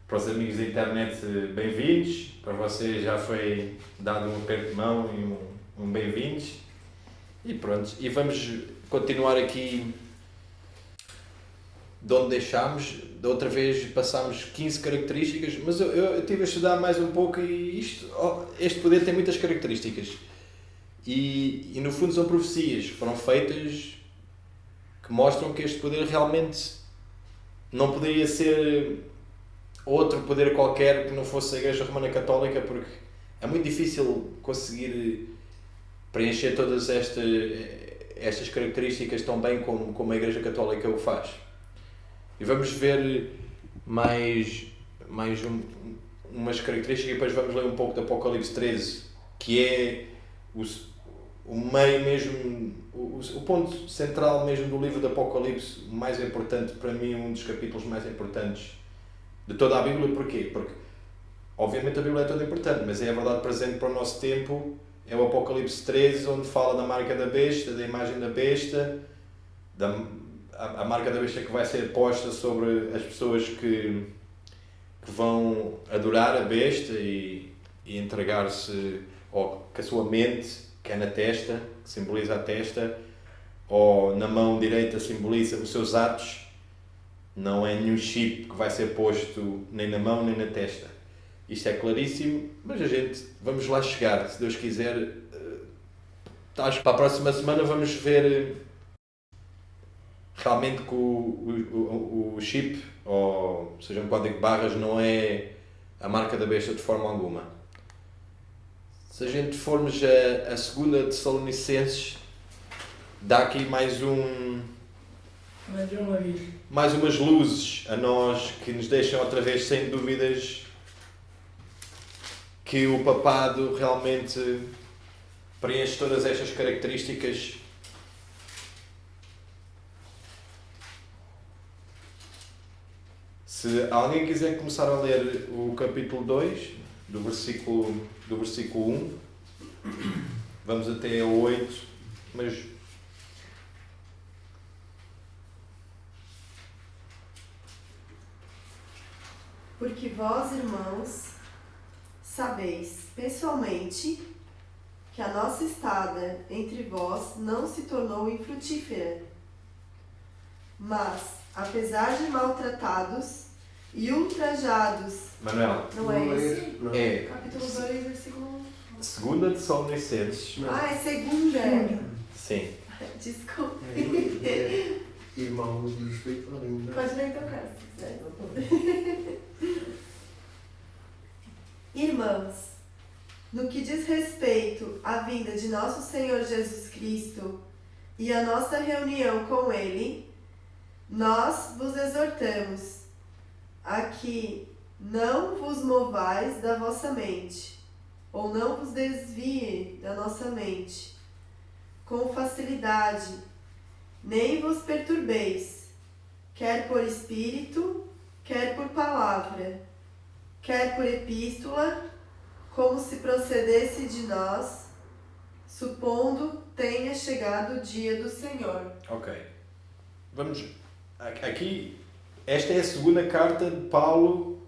Para os amigos da internet, bem-vindos. Para vocês já foi dado um aperto de mão e um bem-vindos. E pronto, e vamos continuar aqui de onde deixámos. Da outra vez passámos 15 características, mas eu estive a estudar mais um pouco e este poder tem muitas características. E no fundo são profecias que foram feitas que mostram que este poder realmente não poderia ser outro poder qualquer que não fosse a Igreja Romana Católica, porque é muito difícil conseguir preencher todas estas características tão bem como a Igreja Católica o faz. E vamos ver mais umas características e depois vamos ler um pouco do Apocalipse 13, que é o meio mesmo, o ponto central mesmo do livro do Apocalipse, mais importante para mim, um dos capítulos mais importantes de toda a Bíblia. Porquê? Porque obviamente a Bíblia é toda importante, mas é a verdade presente para o nosso tempo. É o Apocalipse 13, onde fala da marca da besta, da imagem da besta, a marca da besta que vai ser posta sobre as pessoas que vão adorar a besta e entregar-se, ou que a sua mente, que é na testa, que simboliza a testa, ou na mão direita simboliza os seus atos. Não é nenhum chip que vai ser posto nem na mão nem na testa. Isto é claríssimo, mas a gente, vamos lá chegar, se Deus quiser. Acho que para a próxima semana vamos ver realmente que o chip, ou seja, um código de barras, não é a marca da besta de forma alguma. Se a gente formos a 2 Tessalonicenses, dá aqui mais umas luzes a nós que nos deixam outra vez sem dúvidas que o papado realmente preenche todas estas características. Se alguém quiser começar a ler o capítulo 2, do versículo 1, vamos até ao 8, mas porque vós, irmãos, sabeis pessoalmente que a nossa estada entre vós não se tornou infrutífera. Mas, apesar de maltratados e ultrajados... Manuel, Não é esse? Não. é Capítulo 2, versículo... 2 Tessalonicenses. Ah, é segunda. Sim. Desculpa. Irmãos do Espírito Santo. Pode ler então, cara, se quiser. Irmãos, no que diz respeito à vinda de nosso Senhor Jesus Cristo e à nossa reunião com Ele, nós vos exortamos a que não vos movais da vossa mente, ou não vos desvie da nossa mente, com facilidade, nem vos perturbeis, quer por espírito, quer por palavra, quer por epístola, como se procedesse de nós, supondo tenha chegado o dia do Senhor. Ok. Vamos aqui. Esta é a segunda carta de Paulo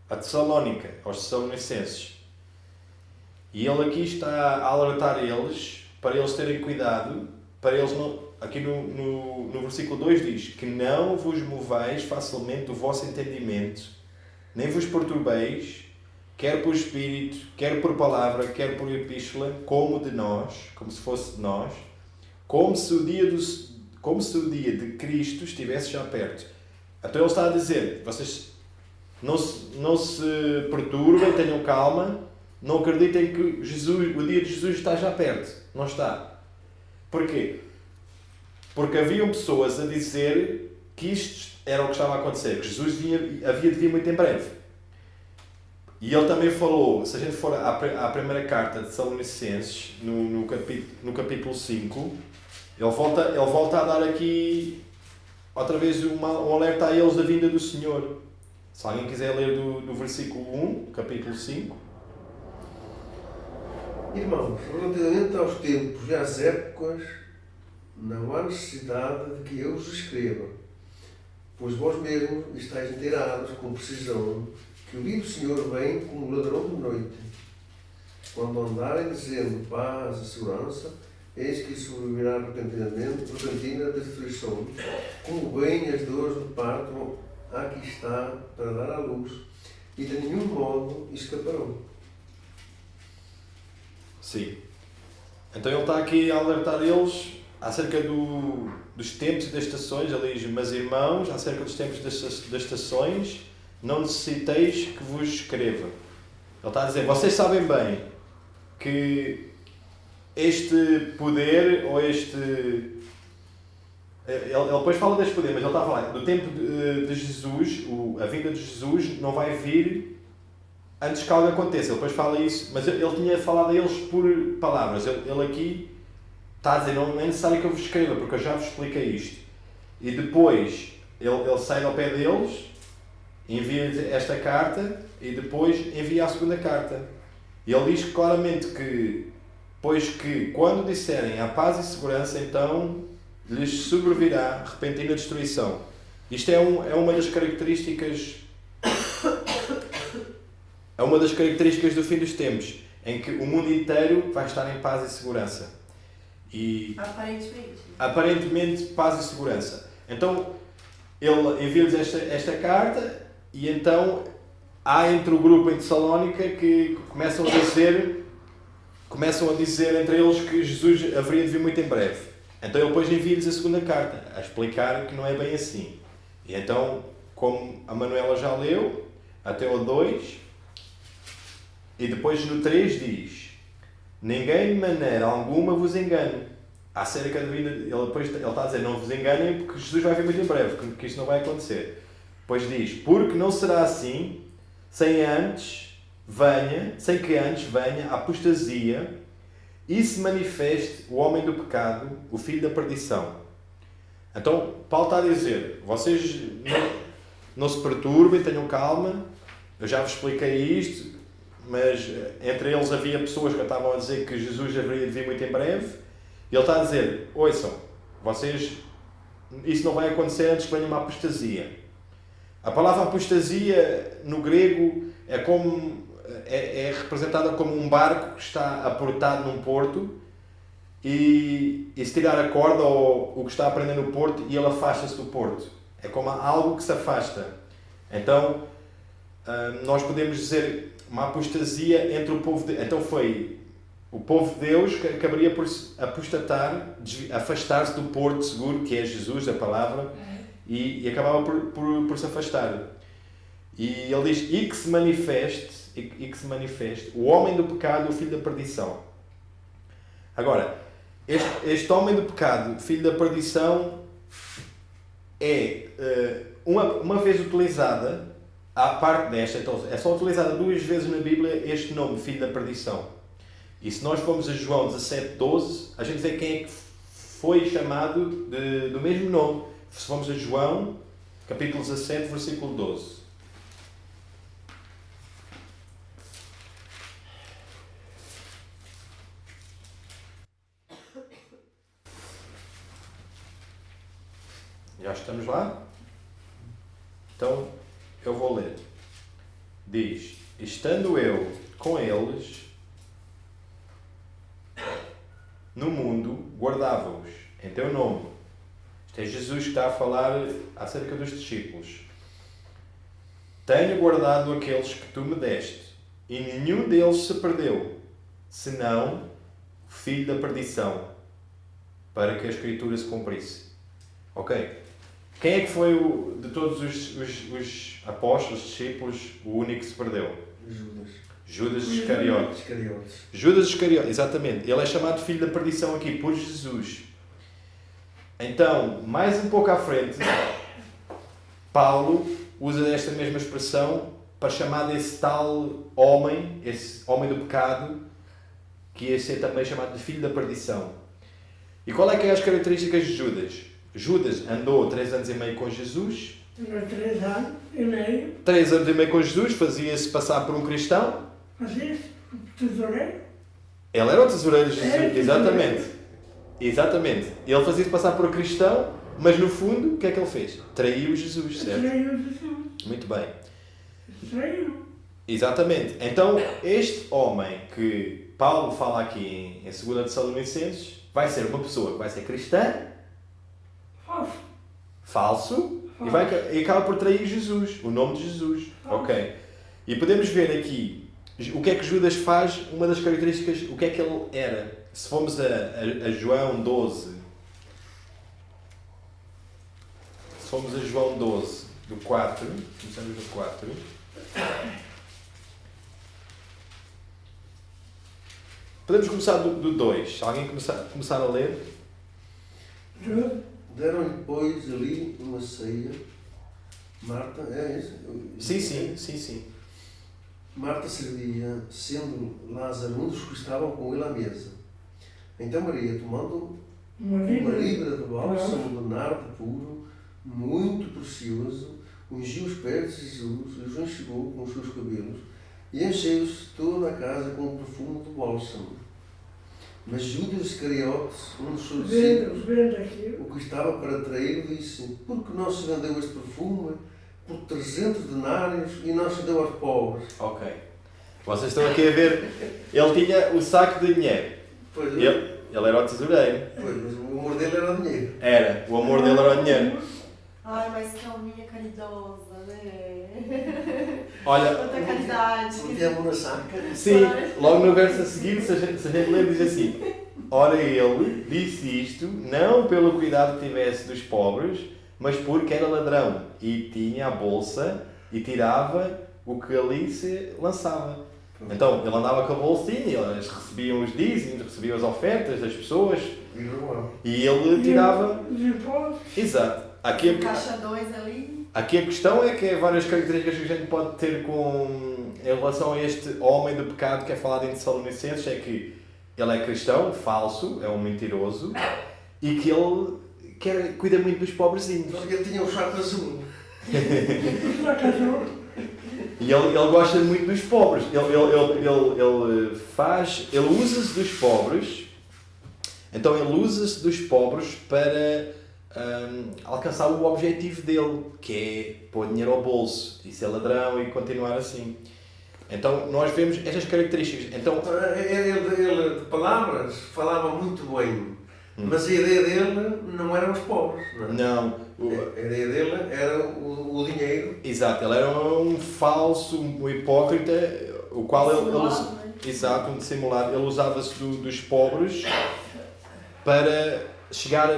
a Tessalónica, aos Tessalonicenses. E ele aqui está a alertar eles, para eles terem cuidado, para eles não... Aqui no versículo 2 diz que não vos movais facilmente do vosso entendimento, nem vos perturbeis, quer por espírito, quer por palavra, quer por epístola, como de nós, como se fosse de nós, como se o dia de Cristo estivesse já perto. Então ele está a dizer, vocês não se perturbem, tenham calma, não acreditem que o dia de Jesus está já perto. Não está. Porquê? Porque haviam pessoas a dizer que isto era o que estava a acontecer, que Jesus havia de vir muito em breve. E ele também falou, se a gente for à primeira carta de Tessalonicenses, no capítulo 5, ele volta a dar aqui outra vez um alerta a eles da vinda do Senhor. Se alguém quiser ler do versículo 1, capítulo 5. Irmãos, relativamente aos tempos e às épocas, não há necessidade de que eu vos escreva, Pois vós mesmos estáis inteirados com precisão que o dia do Senhor vem como ladrão de noite. Quando andarem dizendo paz e segurança, eis que sobrevirá repentina destruição, como bem as dores de parto aqui está para dar à luz, e de nenhum modo escaparão. Sim. Então ele está aqui a alertar eles acerca dos tempos e das estações. Ele diz: mas irmãos, acerca dos tempos e das estações, não necessiteis que vos escreva. Ele está a dizer: vocês sabem bem que este poder, ou este... Ele depois fala deste poder, mas ele está a falar do tempo de Jesus, a vinda de Jesus não vai vir antes que algo aconteça. Ele depois fala isso, mas ele tinha falado a eles por palavras. Ele aqui está a dizer: não é necessário que eu vos escreva, porque eu já vos expliquei isto. E depois ele sai ao pé deles, envia-lhes esta carta e depois envia a segunda carta. E ele diz claramente que, pois que quando disserem a paz e segurança, então lhes sobrevirá repentina destruição. Isto é uma das características do fim dos tempos, em que o mundo inteiro vai estar em paz e segurança. E aparentemente paz e segurança. Então ele envia-lhes esta carta, e então há entre o grupo em Tessalónica que começam a dizer entre eles que Jesus haveria de vir muito em breve. Então ele depois envia-lhes a segunda carta, a explicar que não é bem assim. E então, como a Manuela já leu, até o 2, e depois no 3 diz: ninguém de maneira alguma vos engane. Acerca da vinda, ele está a dizer: não vos enganem, porque Jesus vai vir muito em breve, porque isto não vai acontecer. Depois diz: porque não será assim, sem que antes venha a apostasia e se manifeste o homem do pecado, o filho da perdição. Então, Paulo está a dizer: vocês não se perturbem, tenham calma, eu já vos expliquei isto, mas entre eles havia pessoas que estavam a dizer que Jesus haveria de vir muito em breve. E ele está a dizer: ouçam, isso não vai acontecer antes que venha uma apostasia. A palavra apostasia no grego é representada como um barco que está aportado num porto, e se tirar a corda ou o que está a prender no porto, e ele afasta-se do porto. É como algo que se afasta. Então nós podemos dizer uma apostasia entre o povo de... Então foi o povo de Deus que acabaria por apostatar, afastar-se do porto seguro, que é Jesus, a palavra, e acabava por se afastar. E ele diz: e que se manifeste o homem do pecado, o filho da perdição. Agora, este homem do pecado, filho da perdição, é uma vez utilizada, à parte desta, então é só utilizada 2 vezes na Bíblia este nome, filho da perdição. E se nós formos a João 17:12, a gente vê quem é que foi chamado do mesmo nome. Se formos a João, capítulo 17, versículo 12. Já estamos lá? Então, eu vou ler. Diz: estando eu com eles no mundo, guardava-os em teu nome. Isto é Jesus que está a falar acerca dos discípulos. Tenho guardado aqueles que tu me deste, e nenhum deles se perdeu, senão o filho da perdição, para que a Escritura se cumprisse. Ok? Quem é que foi, de todos os apóstolos, discípulos, o único que se perdeu? Judas Iscariotes. Judas Iscariotes, exatamente. Ele é chamado filho da perdição aqui por Jesus. Então, mais um pouco à frente, Paulo usa esta mesma expressão para chamar desse tal homem, esse homem do pecado, que ia ser também chamado de filho da perdição. E qual é que é as características de Judas? Judas andou 3 anos e meio com Jesus. 3 anos e meio. 3 anos e meio com Jesus, fazia-se passar por um cristão. Fazia-se tesoureiro. Ele era o tesoureiro de Jesus, Era exatamente. Exatamente. Ele fazia-se passar por um cristão, Mas no fundo, o que é que ele fez? Traiu Jesus, certo? Traiu Jesus. Muito bem. Traiu. Exatamente. Então, este homem que Paulo fala aqui em 2 Tessalonicenses vai ser uma pessoa que vai ser cristã, Falso. falso, e acaba por trair Jesus, o nome de Jesus. Ok. E podemos ver aqui o que é que Judas faz, uma das características, o que é que ele era. Se formos a João 12, se formos a João 12, do 4, começamos no 4. Podemos começar do 2. Se alguém começar a ler. Judas. Deram-lhe, pois, ali uma ceia. Marta, é isso? Sim. Marta servia, sendo Lázaro um dos que estavam com ele à mesa. Então Maria, tomando Uma uma libra. libra de bálsamo de nardo puro, muito precioso, ungiu os pés de Jesus e os enxugou com os seus cabelos e encheu-se toda a casa com o perfume do bálsamo. Mas Judas Iscariotes, um dos seus discípulos, Vende aquilo. o que estava para trair, disse: por que não se vendeu este perfume por 300 denários e não se deu aos pobres? Ok. Vocês estão aqui a ver. Ele tinha o saco de dinheiro. Pois, Ele era o tesoureiro. pois, mas o amor dele era o dinheiro. Era. O amor dele era o dinheiro. Ai, mas que alminha caridosa, né? Olha, Quanta caridade. Metia a mão na saca. sim, logo no verso a seguir, se a gente ler, diz assim: ora, ele disse isto não pelo cuidado que tivesse dos pobres, mas porque era ladrão e tinha a bolsa e tirava o que ali se lançava. Então, ele andava com a bolsinha, eles recebiam os dízimos, recebiam as ofertas das pessoas E roubava. e ele tirava. Os impostos. Exato. Aqui Caixa 2 ali. Aqui a questão é que há várias características que a gente pode ter em relação a este homem do pecado que é falado em Tessalonicenses, é que ele é cristão, falso, é um mentiroso, e que ele cuida muito dos pobrezinhos. Porque ele tinha um chato azul. Já casou. E ele gosta muito dos pobres. Ele usa-se dos pobres, então ele usa-se dos pobres para alcançar o objetivo dele, que é pôr dinheiro ao bolso e ser ladrão e continuar assim. Então nós vemos estas características. Então, Ele, de palavras, falava muito bem, mas a ideia dele não eram os pobres. Não é? não, A ideia dele era o dinheiro. exato, ele era um falso, um hipócrita, o qual Dissimulado, né? exato, um dissimulado. Ele usava-se dos pobres para chegar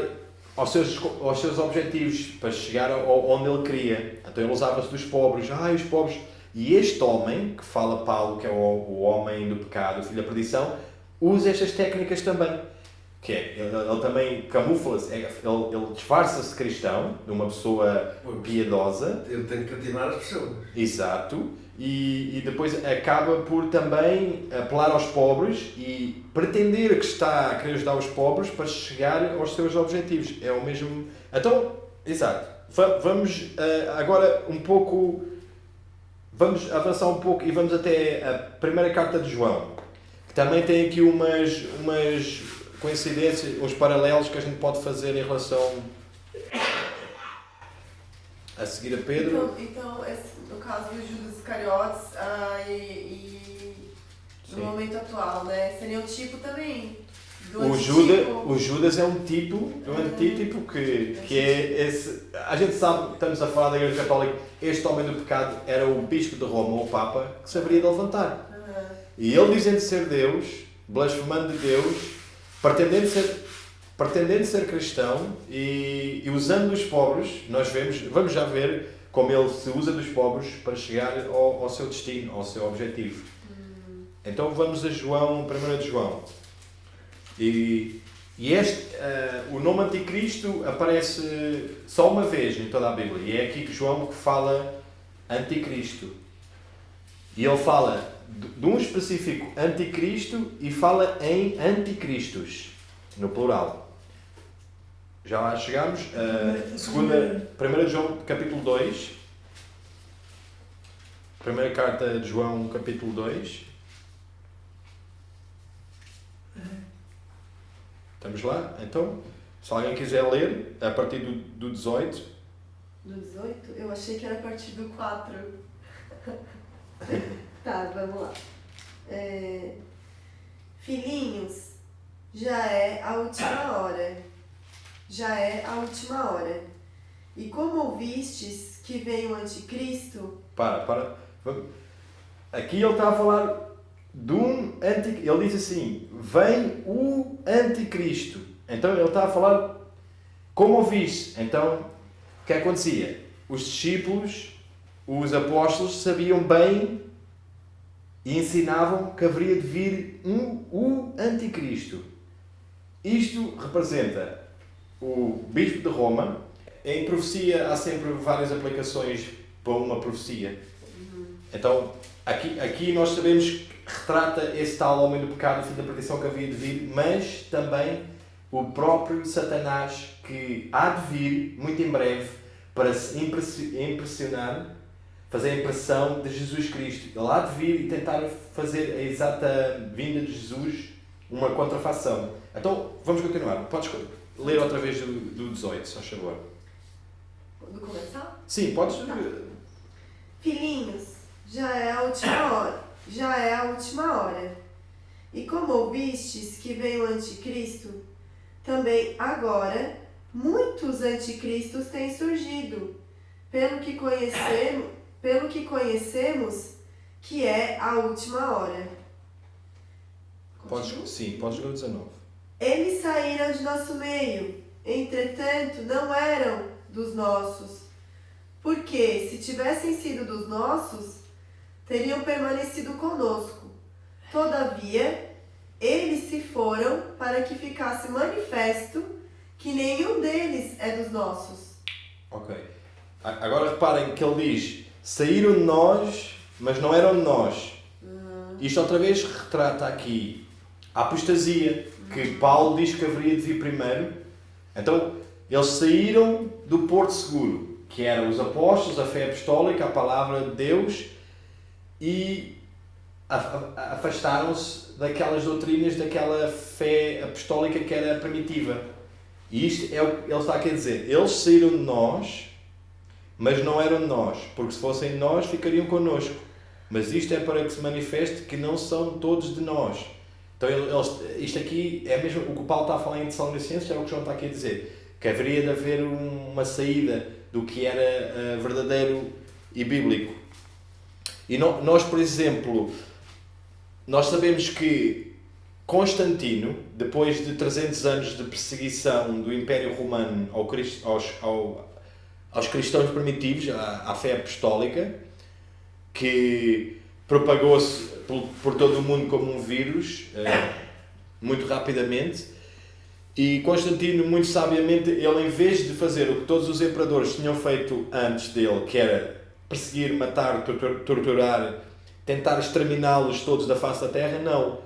aos seus objetivos, para chegar onde ele queria. Então ele usava-se dos pobres. Os pobres. E este homem, que fala Paulo, que é o homem do pecado, o filho da perdição, usa estas técnicas também. Que é, ele também camufla-se, ele disfarça-se de cristão, de uma pessoa piedosa. Ele tem que cativar as pessoas. Exato. E depois acaba por também apelar aos pobres e pretender que está a querer ajudar os pobres para chegar aos seus objetivos. É o mesmo. Então, exato. Vamos agora um pouco. Vamos avançar um pouco e vamos até a primeira carta de João, que também tem aqui umas coincidências, uns paralelos que a gente pode fazer em relação a seguir a Pedro. Então no caso do Judas Iscariotes no Sim. momento atual, né? Seria o tipo também do O Judas é um tipo, um antítipo que é esse. A gente sabe, estamos a falar da Igreja Católica, este homem do pecado era o Bispo de Roma, o Papa, que se haveria de levantar. E ele, dizendo ser Deus, blasfemando de Deus, pretendendo ser cristão e usando dos pobres, vamos já ver como ele se usa dos pobres para chegar ao seu destino, ao seu objetivo. Então vamos a João, 1 de João. E o nome Anticristo aparece só uma vez em toda a Bíblia. E é aqui que João que fala Anticristo. E ele fala de um específico Anticristo e fala em Anticristos, no plural. Já lá chegamos. 1 de João, capítulo 2. Primeira carta de João, capítulo 2. Estamos lá? Então, Se alguém quiser ler, a partir do 18. Do 18? Eu achei que era a partir do 4. Tá, vamos lá. Filhinhos, já é a última hora. Já é a última hora. E como ouvistes que vem o anticristo... Para. Aqui ele está a falar de um anticristo. Ele diz assim, vem o anticristo. Então ele está a falar como ouviste. Então, o que acontecia? Os discípulos, os apóstolos, sabiam bem e ensinavam que haveria de vir o anticristo. Isto representa o bispo de Roma. Em profecia há sempre várias aplicações para uma profecia. Então, aqui nós sabemos que retrata esse tal homem do pecado, o fim da perdição que havia de vir, mas também o próprio Satanás que há de vir, muito em breve, para se impressionar, fazer a impressão de Jesus Cristo. Ele há de vir e tentar fazer a exata vinda de Jesus uma contrafação. Então, vamos continuar. Podes ler outra vez do 18, se faz favor. Do começar? Sim, podes. Filhinhos, já é a última hora. Já é a última hora. E como ouvistes que vem o anticristo, também agora muitos anticristos têm surgido, pelo que conhecemos que é a última hora. Continua? Podes ler o 19. Eles saíram de nosso meio, entretanto não eram dos nossos, porque se tivessem sido dos nossos, teriam permanecido conosco. Todavia, eles se foram para que ficasse manifesto que nenhum deles é dos nossos. Ok. Agora reparem que ele diz, saíram de nós, mas não eram de nós. Isto outra vez retrata aqui a apostasia, que Paulo diz que haveria de vir primeiro. Então, eles saíram do porto seguro, que eram os apóstolos, a fé apostólica, a palavra de Deus, e afastaram-se daquelas doutrinas, daquela fé apostólica que era primitiva. E isto é o que ele está aqui a dizer. Eles saíram de nós, mas não eram de nós, porque se fossem de nós, ficariam connosco. Mas isto é para que se manifeste que não são todos de nós. Então, isto aqui é mesmo o que o Paulo está a falar em Tessalonicenses, é o que João está aqui a dizer. Que haveria de haver uma saída do que era verdadeiro e bíblico. E nós, por exemplo, nós sabemos que Constantino, depois de 300 anos de perseguição do Império Romano aos cristãos primitivos, à fé apostólica, que propagou-se por todo o mundo como um vírus, muito rapidamente, e Constantino, muito sabiamente, ele em vez de fazer o que todos os imperadores tinham feito antes dele, que era perseguir, matar, torturar, tentar exterminá-los todos da face da terra, não.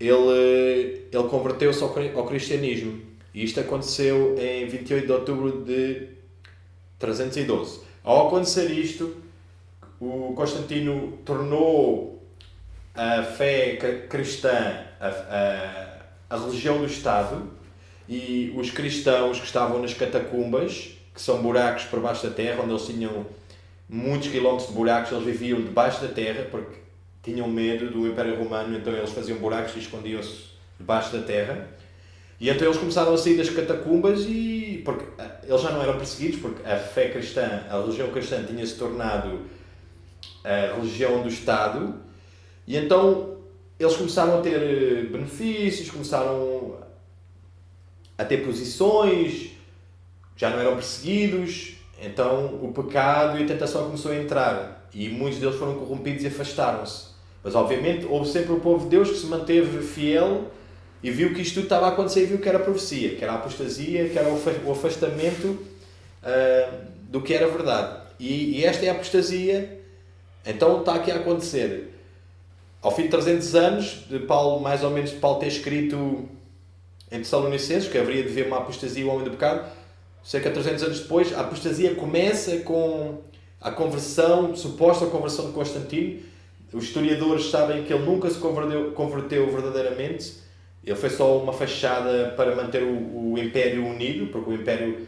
Ele converteu-se ao cristianismo. E isto aconteceu em 28 de outubro de 312. Ao acontecer isto, o Constantino tornou a fé cristã a religião do Estado, e os cristãos que estavam nas catacumbas, que são buracos por baixo da terra, onde eles tinham muitos quilómetros de buracos, eles viviam debaixo da terra porque tinham medo do Império Romano, então eles faziam buracos e escondiam-se debaixo da terra. E então eles começaram a sair das catacumbas, e porque eles já não eram perseguidos, porque a fé cristã, a religião cristã tinha-se tornado a religião do Estado, e então eles começaram a ter benefícios, começaram a ter posições, já não eram perseguidos, então o pecado e a tentação começou a entrar, e muitos deles foram corrompidos e afastaram-se. Mas obviamente houve sempre o povo de Deus que se manteve fiel e viu que isto tudo estava a acontecer, e viu que era a profecia, que era a apostasia, que era o afastamento do que era verdade. E esta é a apostasia. Então está aqui a acontecer. Ao fim de 300 anos, de Paulo, mais ou menos de Paulo ter escrito em Tessalonicenses, que haveria de haver uma apostasia, o homem do pecado, cerca de 300 anos depois, a apostasia começa com a conversão, suposta conversão de Constantino. Os historiadores sabem que ele nunca se converteu verdadeiramente, Ele foi só uma fachada para manter o Império unido, porque o Império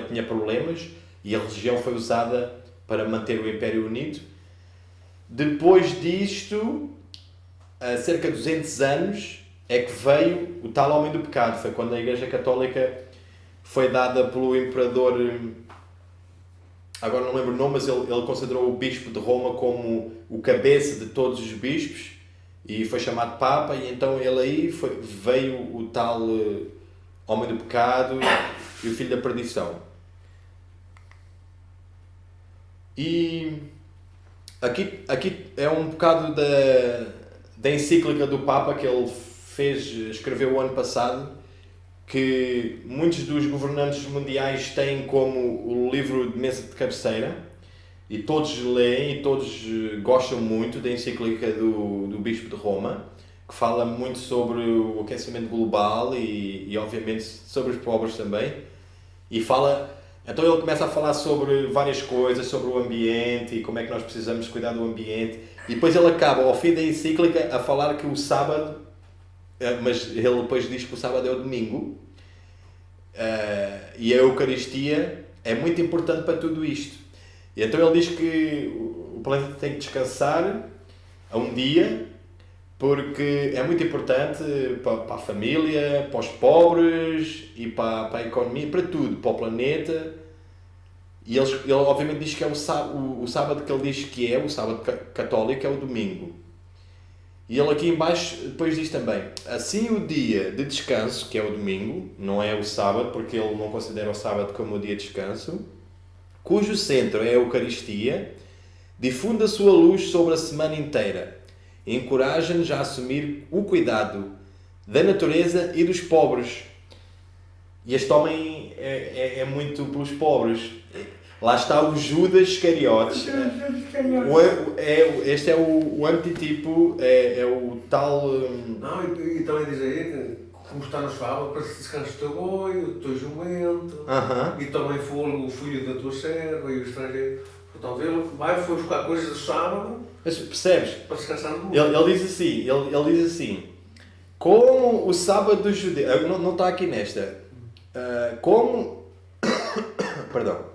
tinha problemas e a religião foi usada para manter o Império unido. Depois disto, há cerca de 200 anos, é que veio o tal homem do pecado. Foi quando a Igreja Católica foi dada pelo imperador, agora não lembro o nome, mas ele considerou o bispo de Roma como o cabeça de todos os bispos e foi chamado Papa, e então ele aí veio o tal homem do pecado e o filho da perdição. E aqui é um bocado da encíclica do Papa que ele escreveu o ano passado, que muitos dos governantes mundiais têm como o livro de mesa de cabeceira, e todos leem e todos gostam muito da encíclica do Bispo de Roma, que fala muito sobre o aquecimento global e obviamente sobre os pobres também, e então ele começa a falar sobre várias coisas, sobre o ambiente e como é que nós precisamos cuidar do ambiente, e depois ele acaba ao fim da encíclica a falar que o sábado, mas ele depois diz que o sábado é o domingo, e a Eucaristia é muito importante para tudo isto. E então ele diz que o planeta tem que descansar a um dia, porque é muito importante para a família, para os pobres e para a economia, para tudo, para o planeta. E ele obviamente diz que é o sábado que ele diz que é o sábado católico, é o domingo. E ele aqui em baixo depois diz também: assim o dia de descanso, que é o domingo, não é o sábado, porque ele não considera o sábado como o dia de descanso, cujo centro é a Eucaristia, difunde a sua luz sobre a semana inteira, e encoraja-nos a assumir o cuidado da natureza e dos pobres. E este homem é muito pelos pobres. Lá está o Judas Iscariotes. Este é o antitipo, é o tal... Não, e também diz aí, como está no sábado, para que descanse o teu boi, o teu jumento, e também foi o filho da tua serva e o estrangeiro. Portanto, ele foi buscar coisas do sábado. Mas percebes? Para descansar no mundo. Ele diz assim, como o sábado dos judeus... Não está aqui nesta. Perdão.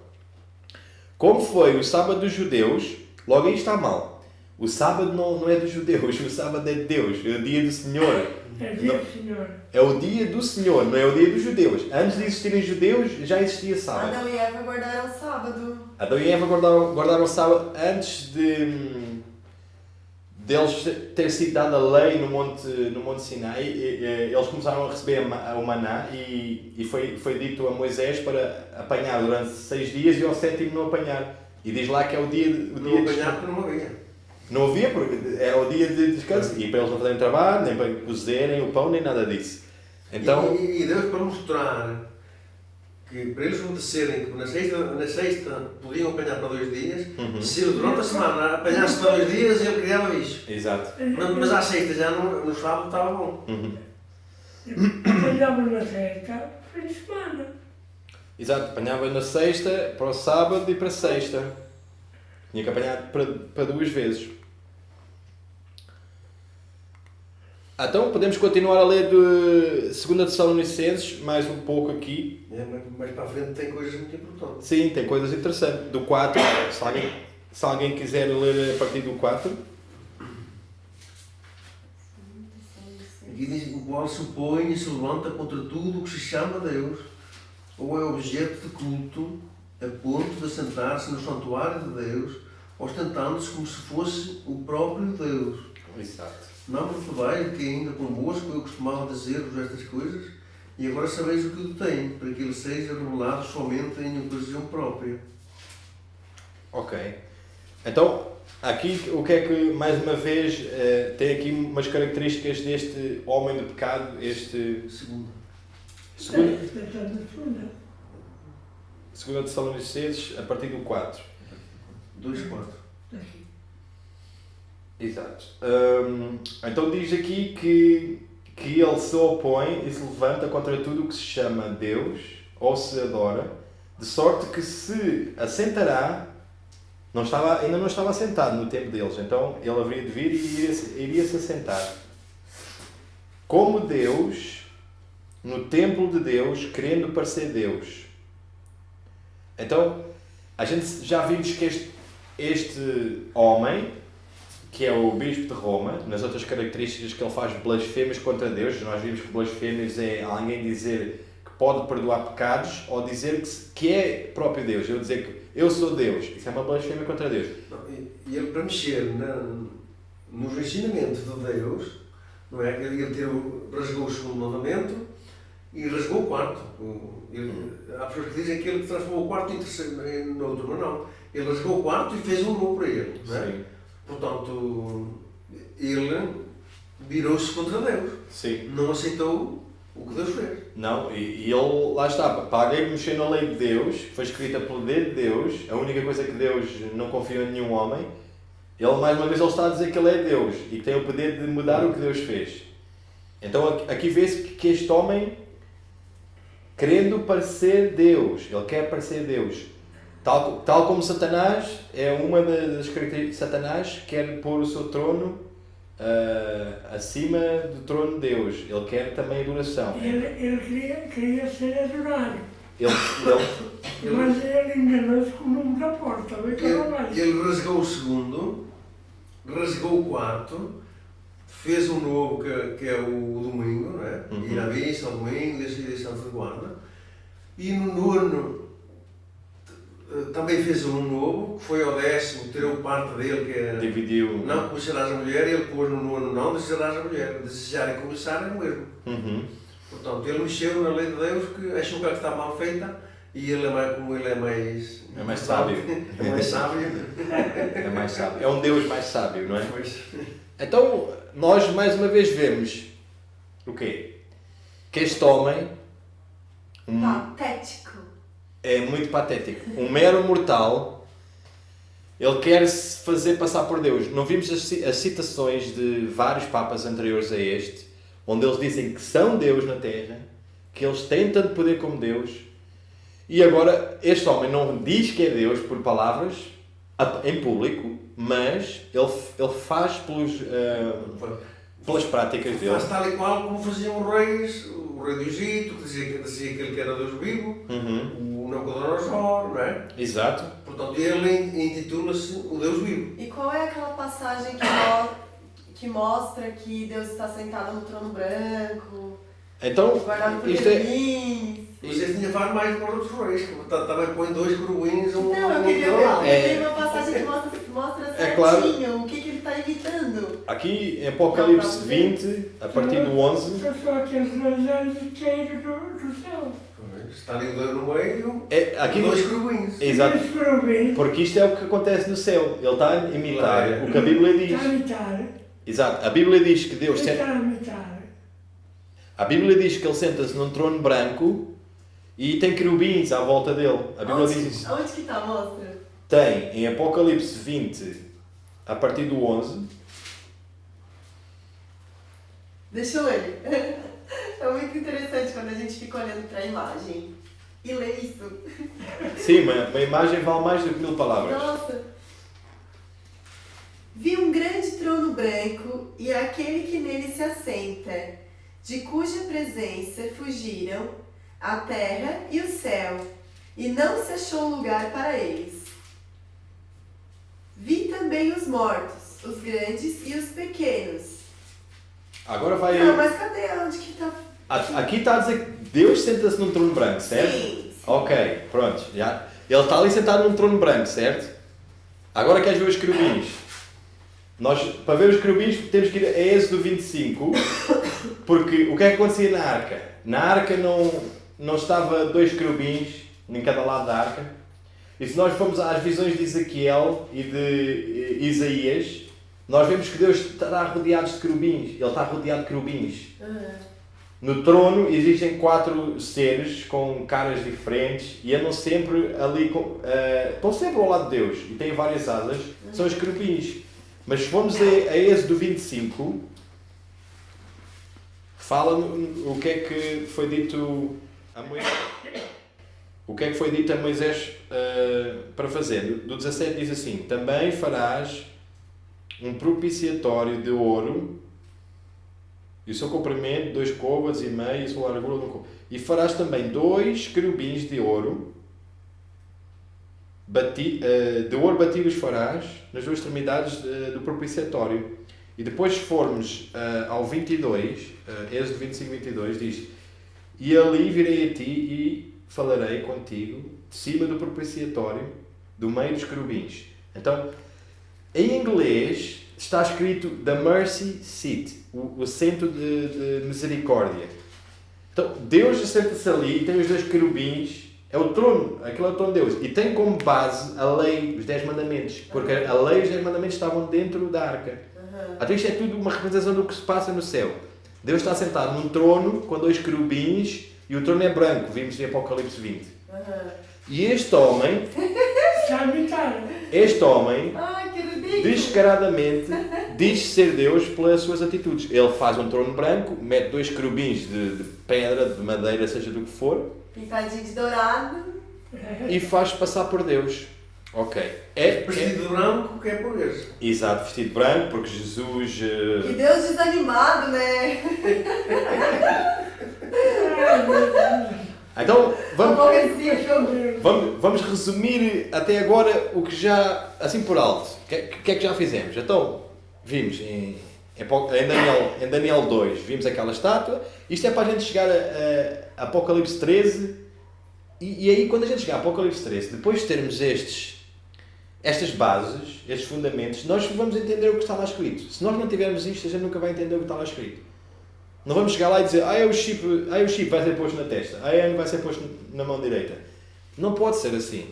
Como foi o sábado dos judeus, logo aí está mal. O sábado não é dos judeus, o sábado é de Deus, é o dia do Senhor. É dia do Senhor. É o dia do Senhor, não é o dia dos judeus. Antes de existirem judeus, já existia sábado. Adão e Eva guardaram o sábado. Adão e Eva guardaram o sábado antes deles ter sido dada a lei no Monte Sinai. Eles começaram a receber o maná e foi dito a Moisés para apanhar durante 6 dias e ao 7º não apanhar. E diz lá que é o dia Não apanhar porque não havia. Não havia, porque era o dia de descanso. E para eles não fazerem trabalho, nem para cozerem o pão, nem nada disso. Então... E Deus, para mostrar que para eles obedecerem, que na sexta podiam apanhar para 2 dias, se ele durante a semana apanhasse para 2 dias, ele criava bicho. Exato. Mas à sexta, já no sábado, estava bom. Apanhávamos na sexta, fim de semana. Exato, apanhava na sexta, para o sábado e para a sexta. Tinha que apanhar para 2 vezes. Então podemos continuar a ler de 2 Tessalonicenses, mais um pouco aqui. Mas para a frente tem coisas muito importantes. Sim, tem coisas interessantes. Do 4, se alguém quiser ler a partir do 4. Aqui diz que o qual se opõe e se levanta contra tudo o que se chama Deus, ou é objeto de culto, a ponto de assentar-se no santuário de Deus, ostentando-se como se fosse o próprio Deus. Exato. Não me reveio que ainda convosco eu costumava dizer-vos estas coisas, e agora sabeis o que eu tenho, para que ele seja revelado somente em ocasião própria. Ok. Então, aqui o que é que, mais uma vez, tem aqui umas características deste homem do pecado, este... Segunda. Segunda Tessalonicenses, a partir do 4. 2:4. Exato. Então diz aqui que ele se opõe e se levanta contra tudo o que se chama Deus ou se adora, de sorte que se assentará ainda não estava assentado no tempo deles, então ele haveria de vir e iria-se assentar. Como Deus, no templo de Deus, querendo parecer Deus. Então, a gente já vimos que este homem, que é o bispo de Roma, nas outras características que ele faz blasfêmias contra Deus, nós vimos que blasfêmias é alguém dizer que pode perdoar pecados ou dizer que é próprio Deus. Eu dizer que eu sou Deus. Isso é uma blasfêmia contra Deus. E ele, para mexer nos ensinamentos de Deus, não é? Ele rasgou o segundo mandamento e rasgou o quarto. Há pessoas que dizem que ele transformou o quarto em terceiro, no outro, mas não. Ele rasgou o quarto e fez um novo para ele. Não é? Sim. Portanto, ele virou-se contra Deus. Sim. Não aceitou o que Deus fez. Não, e ele, lá está, para alguém mexer na lei de Deus, foi escrita pelo dedo de Deus, a única coisa que Deus não confiou em nenhum homem, ele, mais uma vez, ele está a dizer que ele é Deus e que tem o poder de mudar o que Deus fez. Então aqui vê-se que este homem, querendo parecer Deus, ele quer parecer Deus. Tal como Satanás, é uma das características. Satanás quer pôr o seu trono acima do trono de Deus. Ele quer também adoração. Ele queria ser adorado. Ele, Mas ele enganou-se com o número da porta. Ele rasgou o segundo, rasgou o quarto, fez um novo que é o domingo, não é? Ir à missa, ao domingo, descer de Santo de Guarda. E no nono também fez um novo, que foi ao 10º, tirou parte dele, que era... dividiu. Não começarás a mulher, ele pôs no nono não, desejarás a mulher. Desejar e começar é o mesmo. Portanto, ele mexeu na lei de Deus, que achou que ela está mal feita, e ele como ele é mais... É mais sábio. É mais sábio. É mais sábio. É um Deus mais sábio, não é? Pois. Então, nós mais uma vez vemos o quê? Que este homem Patético. é muito patético. Um mero mortal, ele quer se fazer passar por Deus. Não vimos as citações de vários papas anteriores a este, onde eles dizem que são Deus na Terra, que eles têm tanto poder como Deus, e agora este homem não diz que é Deus por palavras em público, mas ele faz pelas práticas dele. Faz tal e qual como faziam os reis, o rei do Egito, que dizia que ele era Deus vivo, o Nabucodonosor, não é? Exato. Portanto, ele intitula-se o Deus vivo. E qual é aquela passagem que mostra que Deus está sentado no trono branco, Então, guardado por isto é... querubins? Mas ele tinha vários mais para outros reis, que também põe 2 querubins, Não, eu queria ver uma passagem que mostra certinho É claro. o que ele está imitando. Aqui em Apocalipse 20, a partir do 11, São só aqueles dois anos inteiros do céu. Está ali o Deus no meio, aqui 2 querubins. Exato. Esse querubim Porque isto é o que acontece no céu. Ele está a imitar o que a Bíblia está a diz. imitar. Exato. A Bíblia diz que Deus Está a imitar. A Bíblia diz que ele senta-se num trono branco e tem querubins à volta dele. A Bíblia diz isso. Onde que está? Mostra. Tem em Apocalipse 20, a partir do 11. Deixa eu ler. É muito interessante quando a gente fica olhando para a imagem e lê isso. Sim, uma imagem vale mais do que 1000 palavras. Nossa! Vi um grande trono branco e aquele que nele se assenta, de cuja presença fugiram a terra e o céu, e não se achou lugar para eles. Vi também os mortos, os grandes e os pequenos. Agora vai. Não, mas cadê? Onde que está? Aqui está a dizer que Deus senta-se num trono branco, certo? Sim. Ok, pronto. Já. Ele está ali sentado num trono branco, certo? Agora queres ver os querubins? Nós, para ver os querubins, temos que ir a Êxodo 25, porque o que é que acontecia na arca? Na arca não estava 2 querubins em cada lado da arca. E se nós formos às visões de Ezequiel e de Isaías, nós vemos que Deus está rodeado de querubins. Ele está rodeado de querubins. No trono existem 4 seres com caras diferentes e andam sempre ali, estão sempre ao lado de Deus e têm várias asas, são os querubins. Mas se formos a Êxodo 25, fala o que é que foi dito a Moisés. o que é que foi dito a Moisés para fazer? Do 17 diz assim: também farás um propiciatório de ouro, e o seu comprimento 2 côvados e meio, e a sua largura 1 côvado. E farás também 2 querubins de ouro, de ouro batido os farás nas 2 extremidades do propiciatório. E depois, se formos ao 22, Êxodo 25, 22, diz: e ali virei a ti e falarei contigo de cima do propiciatório, do meio dos querubins. Então, em inglês está escrito The Mercy Seat, o assento de misericórdia. Então, Deus assenta-se ali e tem os 2 querubins, é o trono, aquele é o trono de Deus. E tem como base a lei, os 10 mandamentos, porque a lei e os 10 mandamentos estavam dentro da arca. Então isto é tudo uma representação do que se passa no céu. Deus está sentado num trono com 2 querubins e o trono é branco, vimos em Apocalipse 20. E este homem, Ai, que ridículo. descaradamente, diz ser Deus pelas suas atitudes. Ele faz um trono branco, mete 2 querubins de pedra, de madeira, seja do que for, Pintadinho de dourado. e faz passar por Deus. Ok. Vestido de branco, que é por isso. Exato, vestido branco, porque Jesus... Que Deus desanimado, né? Então, Aborrecido. vamos resumir até agora o que já, assim por alto. O que é que já fizemos? Então, vimos em Daniel 2, vimos aquela estátua. Isto é para a gente chegar a Apocalipse 13. E aí, quando a gente chegar a Apocalipse 13, depois de termos estas bases, estes fundamentos, nós vamos entender o que está lá escrito. Se nós não tivermos isto, a gente nunca vai entender o que está lá escrito. Não vamos chegar lá e dizer, o chip vai ser posto na testa, a N vai ser posto na mão direita. Não pode ser assim.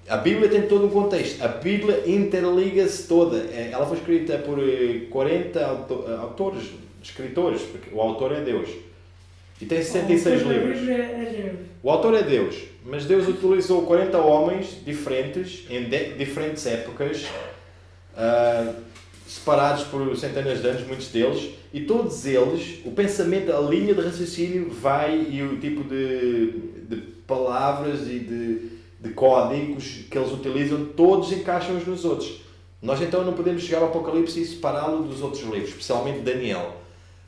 A Bíblia tem todo um contexto. A Bíblia interliga-se toda. Ela foi escrita por 40 autores, escritores, porque o autor é Deus. E tem 66 livros. O autor é Deus, mas Deus utilizou 40 homens diferentes, em diferentes épocas, separados por centenas de anos, muitos deles, e todos eles, o pensamento, a linha de raciocínio vai, e o tipo de palavras e de códigos que eles utilizam, todos encaixam uns nos outros. Nós então não podemos chegar ao Apocalipse e separá-lo dos outros livros, especialmente Daniel.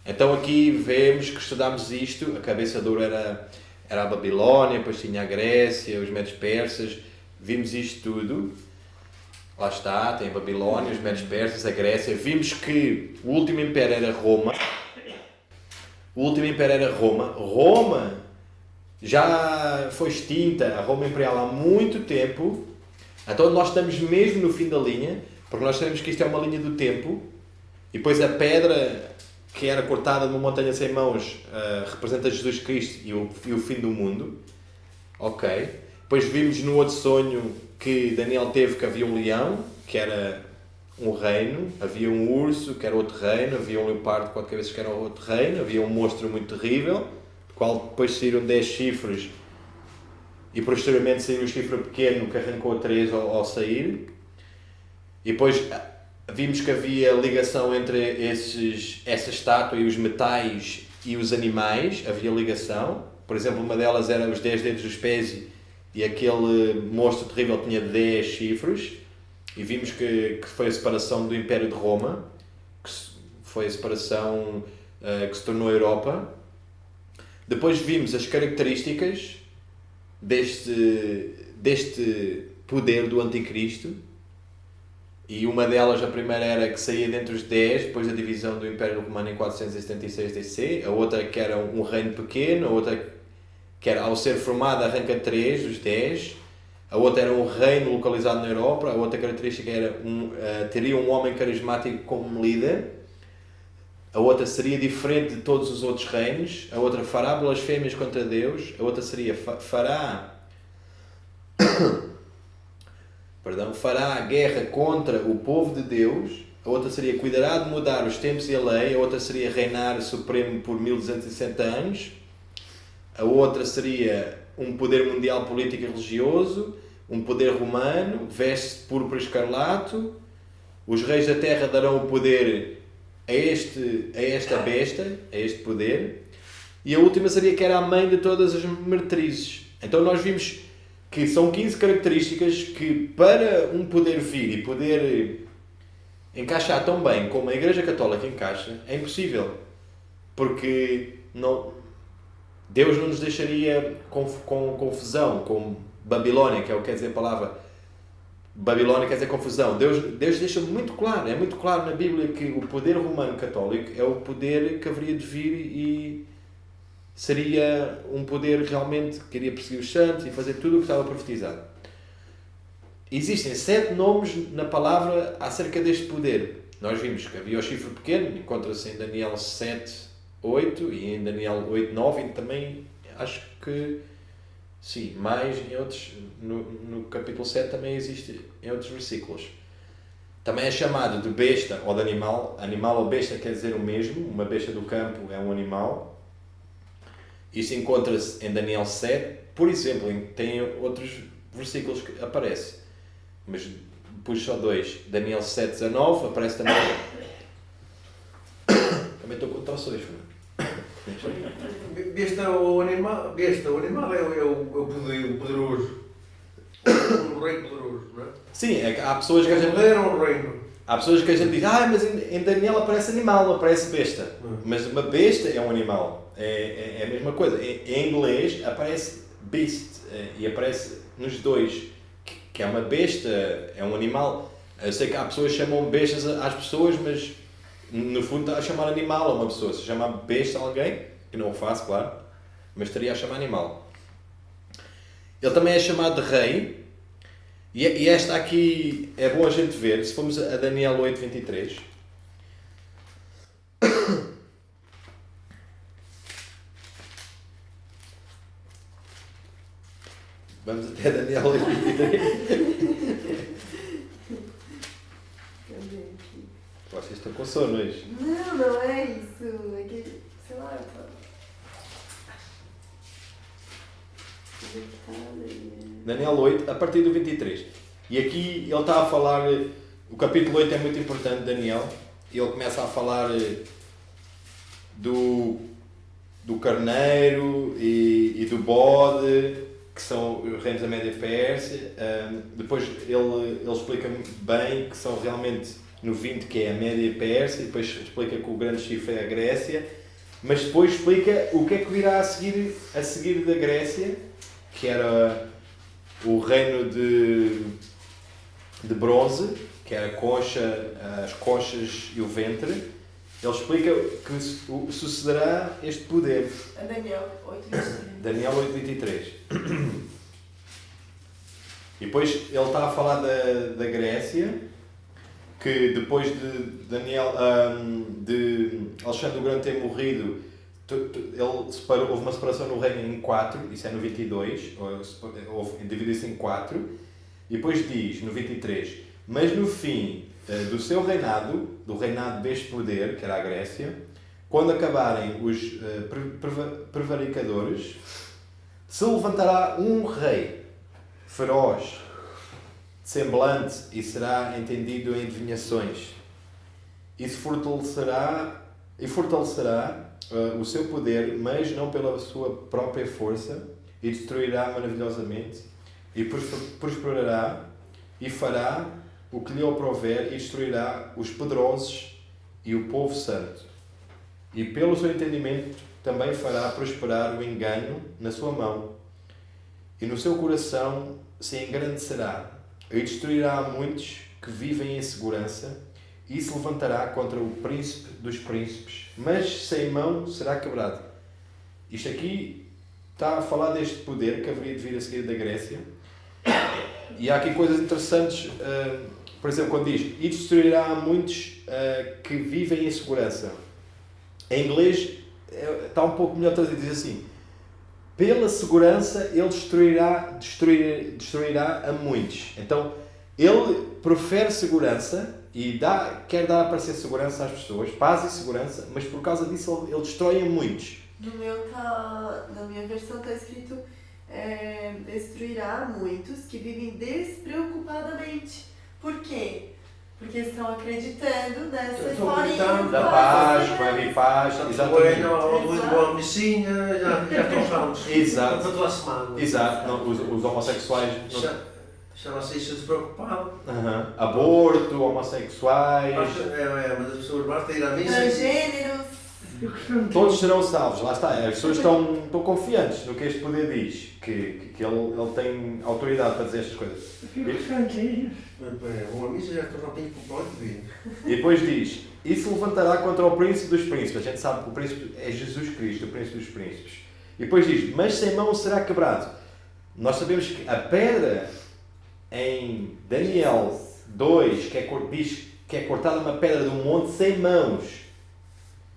Então aqui vemos que estudámos isto, a cabeça de ouro era a Babilónia, depois tinha a Grécia, os Medos Persas, vimos isto tudo. Lá está, tem a Babilónia, os Medos Persas, a Grécia. Vimos que o último império era Roma. Roma já foi extinta, a Roma Imperial, há muito tempo. Então nós estamos mesmo no fim da linha, porque nós sabemos que isto é uma linha do tempo. E depois a pedra que era cortada numa montanha sem mãos representa Jesus Cristo e o fim do mundo. Ok. Depois vimos no outro sonho que Daniel teve que havia um leão, que era um reino, havia um urso, que era outro reino, havia um leopardo de 4 cabeças, que era outro reino, havia um monstro muito terrível, do qual depois saíram 10 chifres e posteriormente saiu o chifre pequeno que arrancou 3 ao sair. E depois vimos que havia ligação entre essa estátua e os metais e os animais, havia ligação. Por exemplo, uma delas era os 10 dedos dos pés e aquele monstro terrível tinha 10 chifres. E vimos que foi a separação do Império de Roma, que foi a separação que se tornou a Europa. Depois vimos as características deste poder do Anticristo. E uma delas, a primeira era que saía dentre os 10, depois da divisão do Império Romano em 476 DC. A outra que era um reino pequeno, a outra que era, ao ser formada, arranca 3 dos 10. A outra era um reino localizado na Europa. A outra característica era teria um homem carismático como líder. A outra seria diferente de todos os outros reinos. A outra fará blasfémias contra Deus. A outra seria fará a guerra contra o povo de Deus. A outra seria cuidará de mudar os tempos e a lei. A outra seria reinar supremo por 1260 anos. A outra seria um poder mundial político e religioso, um poder romano, veste-se púrpura escarlato. Os reis da terra darão o poder a esta besta, a este poder. E a última seria que era a mãe de todas as meretrizes. Então nós vimos que são 15 características que para um poder vir e poder encaixar tão bem como a Igreja Católica encaixa, é impossível. Porque Deus não nos deixaria com confusão, com Babilónia, que é o que quer dizer a palavra. Babilónia quer dizer confusão. Deus deixa muito claro, é muito claro na Bíblia que o poder romano católico é o poder que haveria de vir e seria um poder realmente que iria perseguir os santos e fazer tudo o que estava profetizado. Existem 7 nomes na palavra acerca deste poder. Nós vimos que havia o chifre pequeno, encontra-se em Daniel 7, 8 e em Daniel 8, 9 e também acho que sim, mais em outros, no capítulo 7 também existe em outros versículos. Também é chamado de besta ou de animal. Animal ou besta quer dizer o mesmo, uma besta do campo é um animal. Isso encontra-se em Daniel 7, por exemplo, tem outros versículos que aparecem, mas pus só 2. Daniel 7, 19 aparece também. Também estou com trações, Besta o animal é o poderoso. Um rei poderoso, não é? Sim, é que há pessoas que a gente... poder ou um reino? Há pessoas que a gente diz, mas em Daniel aparece animal, não aparece besta. Mas uma besta é um animal. É a mesma coisa. Em inglês aparece beast e aparece nos dois. Que é uma besta, é um animal. Eu sei que há pessoas que chamam bestas às pessoas, mas no fundo está a chamar animal a uma pessoa. Se chama besta a alguém, que não o faço, claro, mas estaria a chamar animal. Ele também é chamado de rei. E esta aqui é bom a gente ver, se formos a Daniel 8, 23. Vamos até Daniel 8, 23. Vocês estão com sono hoje? Não é isso. É que, sei lá, Daniel 8, a partir do 23. E aqui ele está a falar, o capítulo 8 é muito importante, Daniel, e ele começa a falar do carneiro e do bode, que são os reinos da Média Pérsia. Depois ele explica bem que são realmente no 20 que é a Média Pérsia, e depois explica que o grande chifre é a Grécia, mas depois explica o que é que virá a seguir da Grécia, que era o reino de bronze, que era as conchas e o ventre. Ele explica que sucederá este poder. Daniel 8:23. Daniel 8:23. E depois ele está a falar da Grécia, que depois de Alexandre o Grande ter morrido, houve uma separação no reino em 4, isso é no 22, dividiu-se em 4, e depois diz, no 23, mas no fim do seu reinado, do reinado deste poder, que era a Grécia, quando acabarem os prevaricadores, se levantará um rei feroz, semblante, e será entendido em adivinhações, e fortalecerá o seu poder, mas não pela sua própria força, e destruirá maravilhosamente, e prosperará, e fará o que lhe aprouver, e destruirá os poderosos e o povo santo. E pelo seu entendimento também fará prosperar o engano na sua mão, e no seu coração se engrandecerá, e destruirá muitos que vivem em segurança, e se levantará contra o príncipe dos príncipes, mas sem mão será quebrado. Isto aqui está a falar deste poder que haveria de vir a seguir da Grécia. E há aqui coisas interessantes, por exemplo, quando diz, e destruirá muitos que vivem em segurança. Em inglês está um pouco melhor traduzido, diz assim, pela segurança ele destruirá a muitos. Então, ele prefere segurança e quer dar a parecer segurança às pessoas, paz e segurança, mas por causa disso ele destrói a muitos. Na minha versão está escrito destruirá muitos que vivem despreocupadamente. Por quê? Porque estão acreditando nessa Estão historinha. acreditando. Da paz, vai vir paz, exatamente. Uma missinha, já estão juntos. Exato. Para toda a semana. Exato, não, os homossexuais. Já não sei se despreocupado. Aborto, homossexuais. Mas as pessoas basta ir à missa. Transgêneros. Fico sentindo. Todos serão salvos, lá está. As pessoas estão confiantes no que este poder diz, que ele tem autoridade para dizer estas coisas. Fico sentindo. Uma missa já não tem completo de vir. E depois diz: e se levantará contra o príncipe dos príncipes. A gente sabe que o príncipe é Jesus Cristo, o príncipe dos príncipes. E depois diz: mas sem mão será quebrado. Nós sabemos que a pedra em Daniel 2 diz que é cortada uma pedra de um monte sem mãos.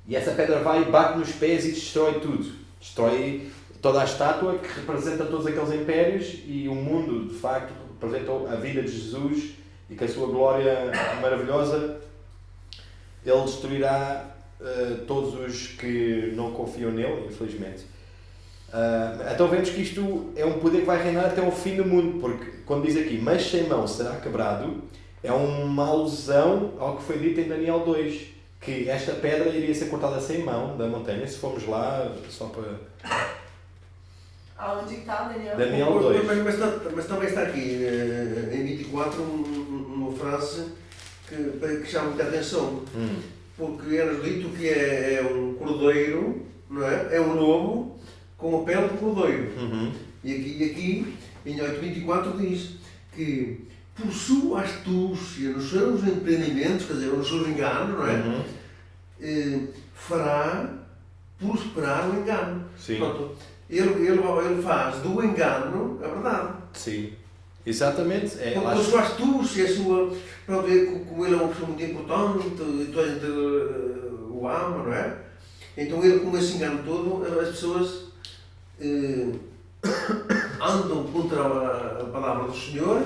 E essa pedra vai e bate nos pés e destrói tudo. Destrói toda a estátua que representa todos aqueles impérios, e o mundo, de facto, representa a vida de Jesus, e que a sua glória maravilhosa, ele destruirá todos os que não confiam nele, infelizmente. Então vemos que isto é um poder que vai reinar até ao fim do mundo, porque quando diz aqui, mas sem mão será quebrado, é uma alusão ao que foi dito em Daniel 2, que esta pedra iria ser cortada sem mão da montanha. Se formos lá, só para... Aonde está, Daniel? Daniel 2. Mas também está aqui, em 24, uma frase que chama muita atenção. Porque é-nos dito que é um cordeiro, não é? É um lobo com a pele de cordeiro. E aqui, em 8:24, diz que por sua astúcia, nos seus empreendimentos, quer dizer, nos seus enganos, não é? Fará prosperar o engano. Sim. Pronto, ele faz do engano a verdade. Sim. Exatamente. Com a sua astúcia, a sua... Pronto, como ele é uma pessoa muito importante, toda a gente o ama, não é? Então ele, com esse engano todo, as pessoas andam contra a palavra do Senhor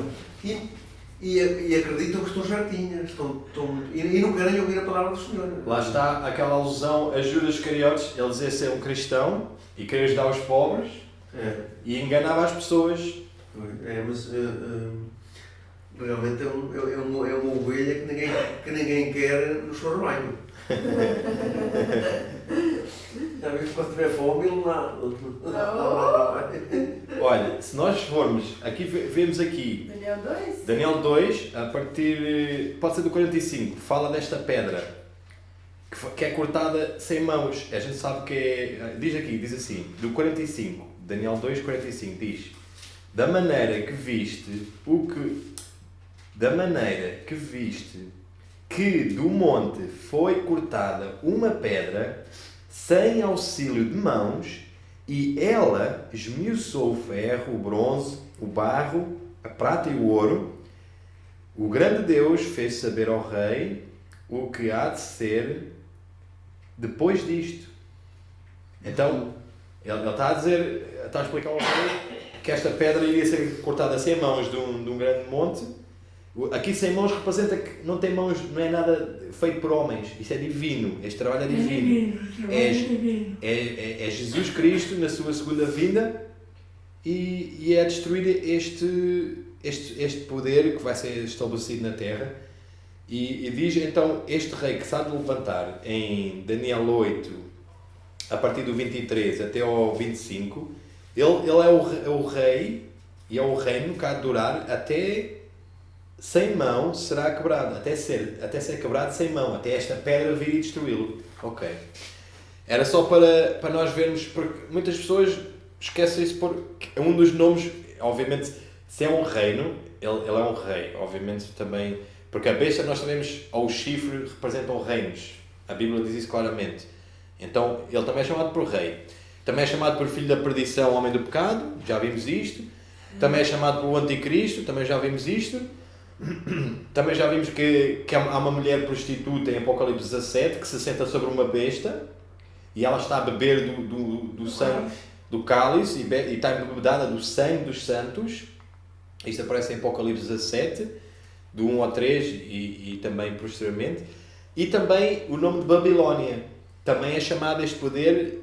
e acreditam que estão certinhas, e não querem ouvir a palavra do Senhor. Lá está aquela alusão a Judas Iscariotes. Ele dizia ser um cristão e queria ajudar os pobres, e enganava as pessoas. Mas realmente é uma ovelha que ninguém quer no seu rebanho. Já viu que quando tiver fome, ele lá. Olha, se nós formos, aqui vemos aqui Daniel 2? Daniel 2, a partir, pode ser do 45, fala desta pedra que é cortada sem mãos. A gente sabe que é, diz assim, do 45, Daniel 2, 45, diz: da maneira que viste que do monte foi cortada uma pedra sem auxílio de mãos, e ela esmiuçou o ferro, o bronze, o barro, a prata e o ouro, o grande Deus fez saber ao rei o que há de ser depois disto. Então, ele está a dizer, está a explicar ao rei que esta pedra iria ser cortada sem mãos de um grande monte. Aqui sem mãos representa que não tem mãos, não é nada feito por homens. Isto é divino, este trabalho é divino. É Jesus Cristo na sua segunda vinda, e é destruir este poder que vai ser estabelecido na terra. E diz então, este rei que se há de levantar em Daniel 8, a partir do 23 até ao 25, ele é o rei, e é o reino que há de durar até sem mão será quebrado, até ser quebrado sem mão, até esta pedra vir e destruí-lo. Ok. Era só para nós vermos, porque muitas pessoas esquecem-se, porque um dos nomes, obviamente, se é um reino, ele é um rei, obviamente também, porque a besta, nós sabemos, ou o chifre representam reinos, a Bíblia diz isso claramente. Então ele também é chamado por rei, também é chamado por filho da perdição, homem do pecado, já vimos isto, também é chamado pelo anticristo, também já vimos isto. Também já vimos que há uma mulher prostituta em Apocalipse 17 que se senta sobre uma besta e ela está a beber do sangue do cálice e está embebedada do sangue dos santos. Isto aparece em Apocalipse 17, do 1 ao 3 e também posteriormente. E também o nome de Babilónia. Também é chamado este poder,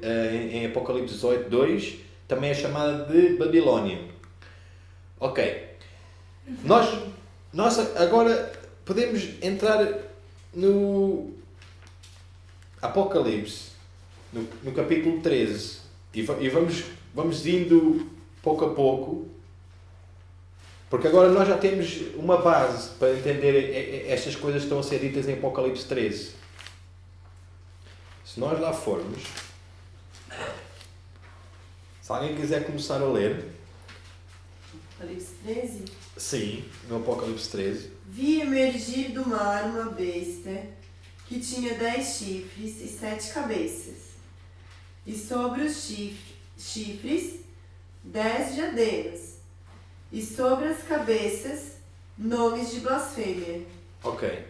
em Apocalipse 18, 2, também é chamada de Babilónia. Ok. Nós agora podemos entrar no Apocalipse, no capítulo 13, e vamos indo pouco a pouco, porque agora nós já temos uma base para entender estas coisas que estão a ser ditas em Apocalipse 13. Se nós lá formos, se alguém quiser começar a ler, Apocalipse 13. sim, no Apocalipse 13. Vi emergir do mar uma besta que tinha 10 chifres e 7 cabeças, e sobre os chifres 10 diademas, e sobre as cabeças nomes de blasfêmia. Ok.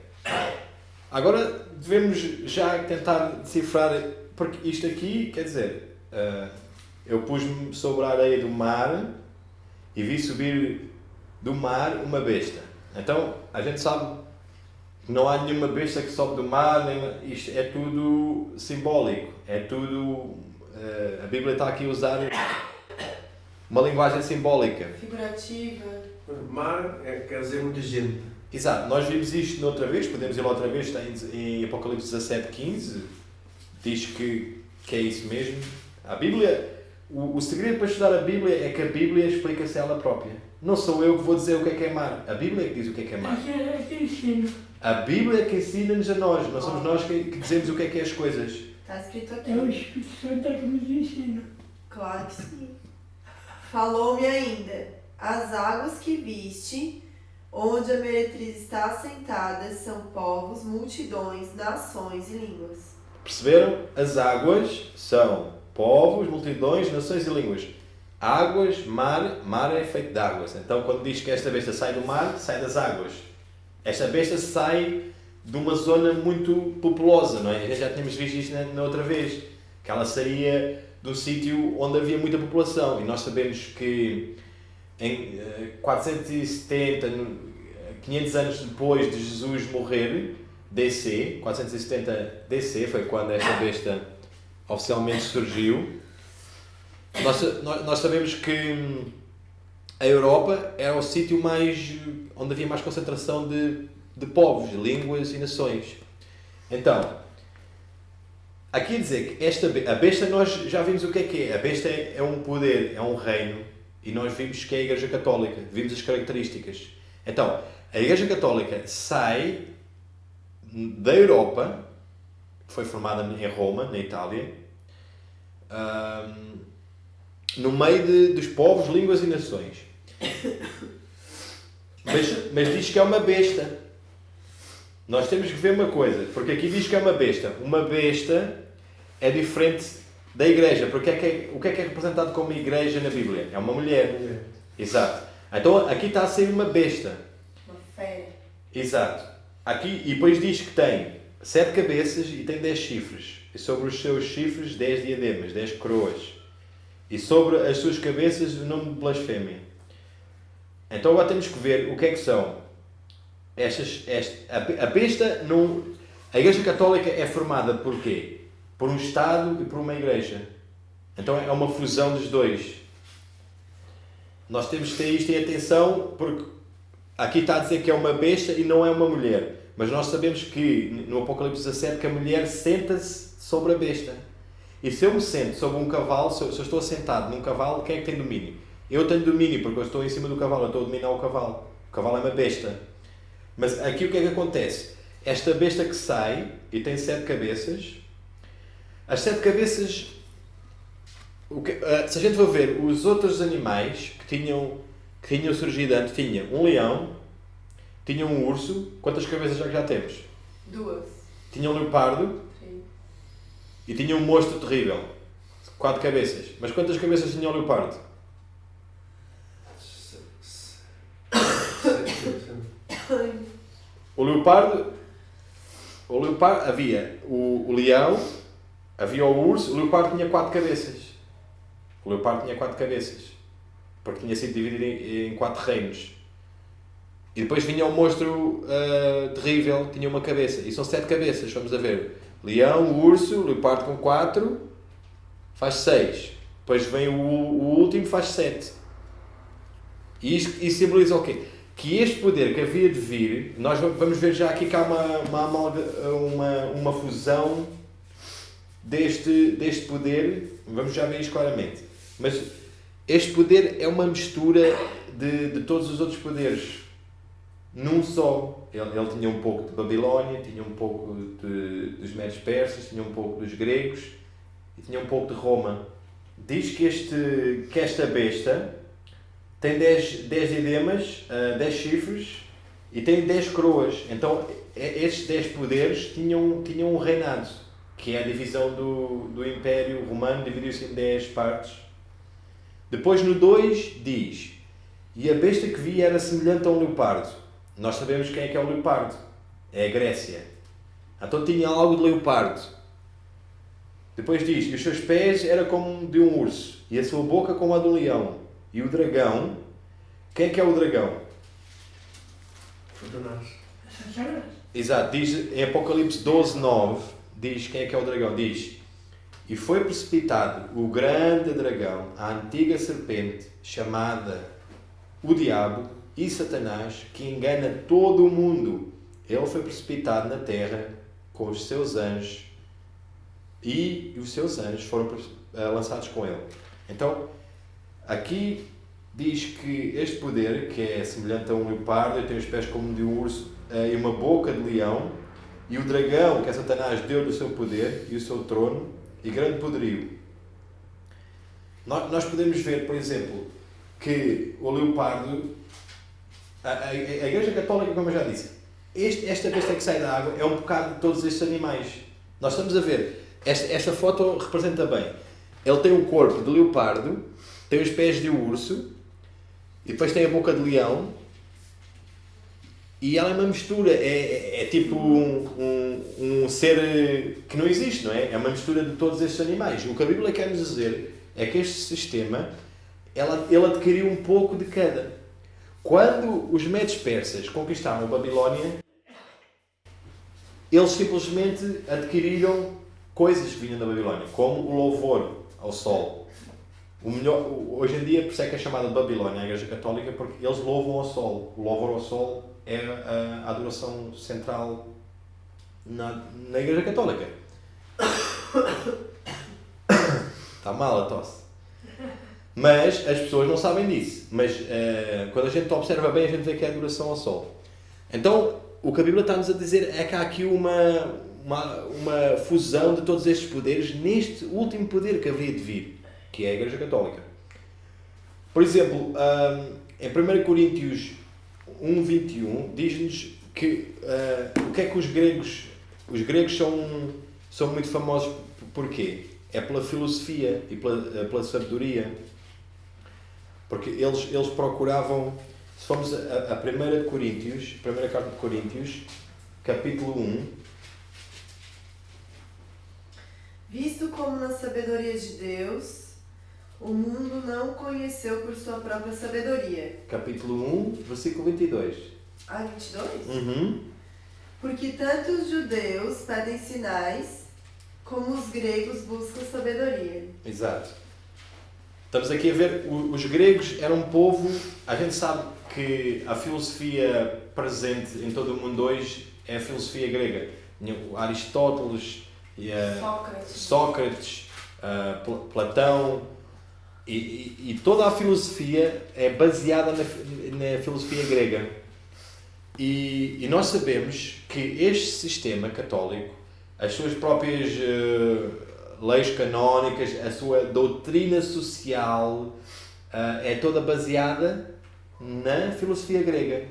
Agora devemos já tentar decifrar, porque isto aqui, quer dizer, eu pus-me sobre a areia do mar e vi subir do mar uma besta. Então, a gente sabe que não há nenhuma besta que sobe do mar, isto é tudo simbólico, é tudo... a Bíblia está aqui a usar uma linguagem simbólica. Figurativa. Mar quer dizer muita gente. Exato, nós vimos isto noutra vez, podemos ir lá outra vez, está em Apocalipse 17:15, diz que é isso mesmo. A Bíblia, o segredo para estudar a Bíblia é que a Bíblia explica-se ela própria. Não sou eu que vou dizer o que é mar. A Bíblia é que diz o que é mar. É que ensino. A Bíblia é que ensina-nos a nós, não somos nós que dizemos o que é as coisas. Está escrito aqui. É o Espírito Santo que nos ensina. Claro que sim. Falou-me ainda, as águas que viste, onde a meretriz está assentada, são povos, multidões, nações e línguas. Perceberam? As águas são povos, multidões, nações e línguas. Águas, mar é feito de águas. Então quando diz que esta besta sai do mar, sai das águas. Esta besta sai de uma zona muito populosa, não é? A gente já tínhamos visto isto na outra vez, que ela saía de um sítio onde havia muita população. E nós sabemos que em 470, 500 anos depois de Jesus morrer, DC, 470 DC, foi quando esta besta oficialmente surgiu. Nós sabemos que a Europa era o sítio onde havia mais concentração de povos, línguas e nações. Então, aqui a dizer que a besta nós já vimos o que é. A besta é um poder, é um reino, e nós vimos que é a Igreja Católica, vimos as características. Então, a Igreja Católica sai da Europa, foi formada em Roma, na Itália, no meio dos povos, línguas e nações. Mas diz que é uma besta. Nós temos que ver uma coisa, porque aqui diz que é uma besta. Uma besta é diferente da igreja, porque o que é representado como igreja na Bíblia? É uma mulher. Exato. Então aqui está a ser uma besta. Uma fera. Exato. Aqui, e depois diz que tem 7 cabeças e tem 10 chifres. E sobre os seus chifres 10 diademas, 10 coroas. E sobre as suas cabeças o nome de blasfémia. Então agora temos que ver o que é que são. A besta não... A Igreja Católica é formada por quê? Por um Estado e por uma Igreja. Então é uma fusão dos dois. Nós temos que ter isto em atenção, porque aqui está a dizer que é uma besta e não é uma mulher. Mas nós sabemos que no Apocalipse 17 que a mulher senta-se sobre a besta. E se eu me sento sobre um cavalo, se eu estou sentado num cavalo, quem é que tem domínio? Eu tenho domínio porque eu estou em cima do cavalo, eu estou a dominar o cavalo. O cavalo é uma besta. Mas aqui o que é que acontece? Esta besta que sai e tem 7 cabeças, as 7 cabeças, se a gente for ver os outros animais que tinham surgido antes, tinha um leão, tinha um urso, quantas cabeças já temos? 2. Tinha um leopardo 3. e tinha um monstro terrível, 4 cabeças. Mas quantas cabeças tinha o leopardo? O leopardo havia o leão, havia o urso, o leopardo tinha 4 cabeças. O leopardo tinha 4 cabeças, porque tinha sido dividido em 4 reinos. E depois vinha o monstro terrível, tinha uma cabeça. E são 7 cabeças, vamos a ver. Leão, urso, leopardo com 4, faz 6. Depois vem o último, faz 7. E isso simboliza o quê? que este poder que havia de vir, nós vamos ver já aqui que há uma fusão deste poder, vamos já ver isto claramente. Mas este poder é uma mistura de todos os outros poderes num só. Ele tinha um pouco de Babilónia, tinha um pouco dos Medos Persas, tinha um pouco dos gregos e tinha um pouco de Roma. Diz que esta besta tem 10 diademas, 10 chifres e tem 10 coroas. Então estes 10 poderes tinham um reinado, que é a divisão do Império Romano, dividiu-se em 10 partes. Depois no 2 diz: e a besta que vi era semelhante a um leopardo. Nós sabemos quem é que é o leopardo. É a Grécia. Então tinha algo de leopardo. Depois diz: e os seus pés eram como de um urso, e a sua boca como a de um leão. E o dragão, quem é que é o dragão? Satanás. Satanás. Exato, diz em Apocalipse 12:9, diz quem é que é o dragão. Diz: e foi precipitado o grande dragão, a antiga serpente, chamada o Diabo e Satanás, que engana todo o mundo. Ele foi precipitado na terra com os seus anjos, e os seus anjos foram lançados com ele. Então, aqui diz que este poder, que é semelhante a um leopardo, tem os pés como de um urso e uma boca de leão, e o dragão, que é Satanás, deu-lhe o seu poder e o seu trono e grande poderio. Nós podemos ver, por exemplo, que o leopardo, a Igreja Católica, como eu já disse, esta besta que sai da água é um bocado de todos estes animais. Nós estamos a ver, esta foto representa bem. Ele tem o corpo de leopardo, tem os pés de urso, e depois tem a boca de leão, e ela é uma mistura, é tipo um ser que não existe, não é? É uma mistura de todos estes animais. O que a Bíblia quer nos dizer é que este sistema, ele adquiriu um pouco de cada. Quando os Medos Persas conquistaram a Babilónia, eles simplesmente adquiriram coisas que vinham da Babilónia, como o louvor ao sol. Hoje em dia, por isso é que é chamada de Babilónia, a Igreja Católica, porque eles louvam ao sol. O louvor ao sol é a adoração central na Igreja Católica. Está mal a tosse. Mas as pessoas não sabem disso. Mas quando a gente observa bem, a gente vê que é a adoração ao sol. Então, o que a Bíblia está-nos a dizer é que há aqui uma fusão de todos estes poderes neste último poder que haveria de vir, que é a Igreja Católica. Por exemplo, em 1 Coríntios 1:21 diz-nos que o que é que os gregos são muito famosos. Porquê? É pela filosofia e pela sabedoria. Porque eles procuravam, se formos a 1 Coríntios, primeira carta de Coríntios, capítulo 1. Visto como na sabedoria de Deus, o mundo não o conheceu por sua própria sabedoria. Capítulo 1, versículo 22. 22? Uhum. Porque tanto os judeus pedem sinais, como os gregos buscam sabedoria. Exato. Estamos aqui a ver, os gregos eram um povo, a gente sabe que a filosofia presente em todo o mundo hoje é a filosofia grega. Aristóteles, Sócrates, Platão, e toda a filosofia é baseada na filosofia grega. E nós sabemos que este sistema católico, as suas próprias leis canónicas, a sua doutrina social, é toda baseada na filosofia grega.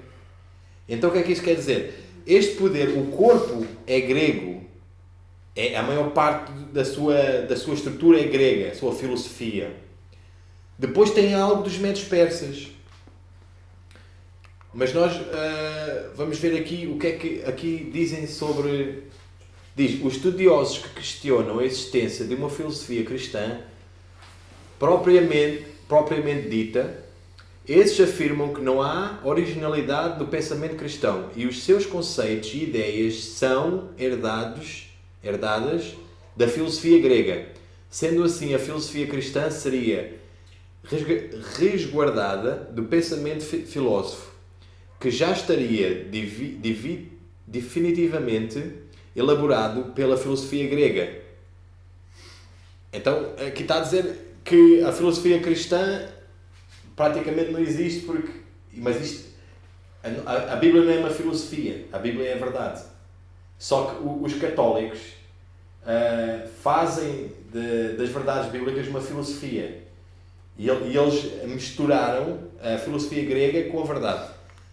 Então o que é que isto quer dizer? Este poder, o corpo é grego, a maior parte da sua estrutura é grega, a sua filosofia. Depois tem algo dos Medos Persas. Mas nós vamos ver aqui o que é que aqui dizem sobre... Diz, os estudiosos que questionam a existência de uma filosofia cristã propriamente dita, esses afirmam que não há originalidade do pensamento cristão e os seus conceitos e ideias são herdadas da filosofia grega. Sendo assim, a filosofia cristã seria resguardada do pensamento filósofo, que já estaria definitivamente elaborado pela filosofia grega. Então, aqui está a dizer que a filosofia cristã praticamente não existe, mas isto, a Bíblia não é uma filosofia, a Bíblia é a verdade. Só que os católicos fazem das verdades bíblicas uma filosofia. E eles misturaram a filosofia grega com a verdade.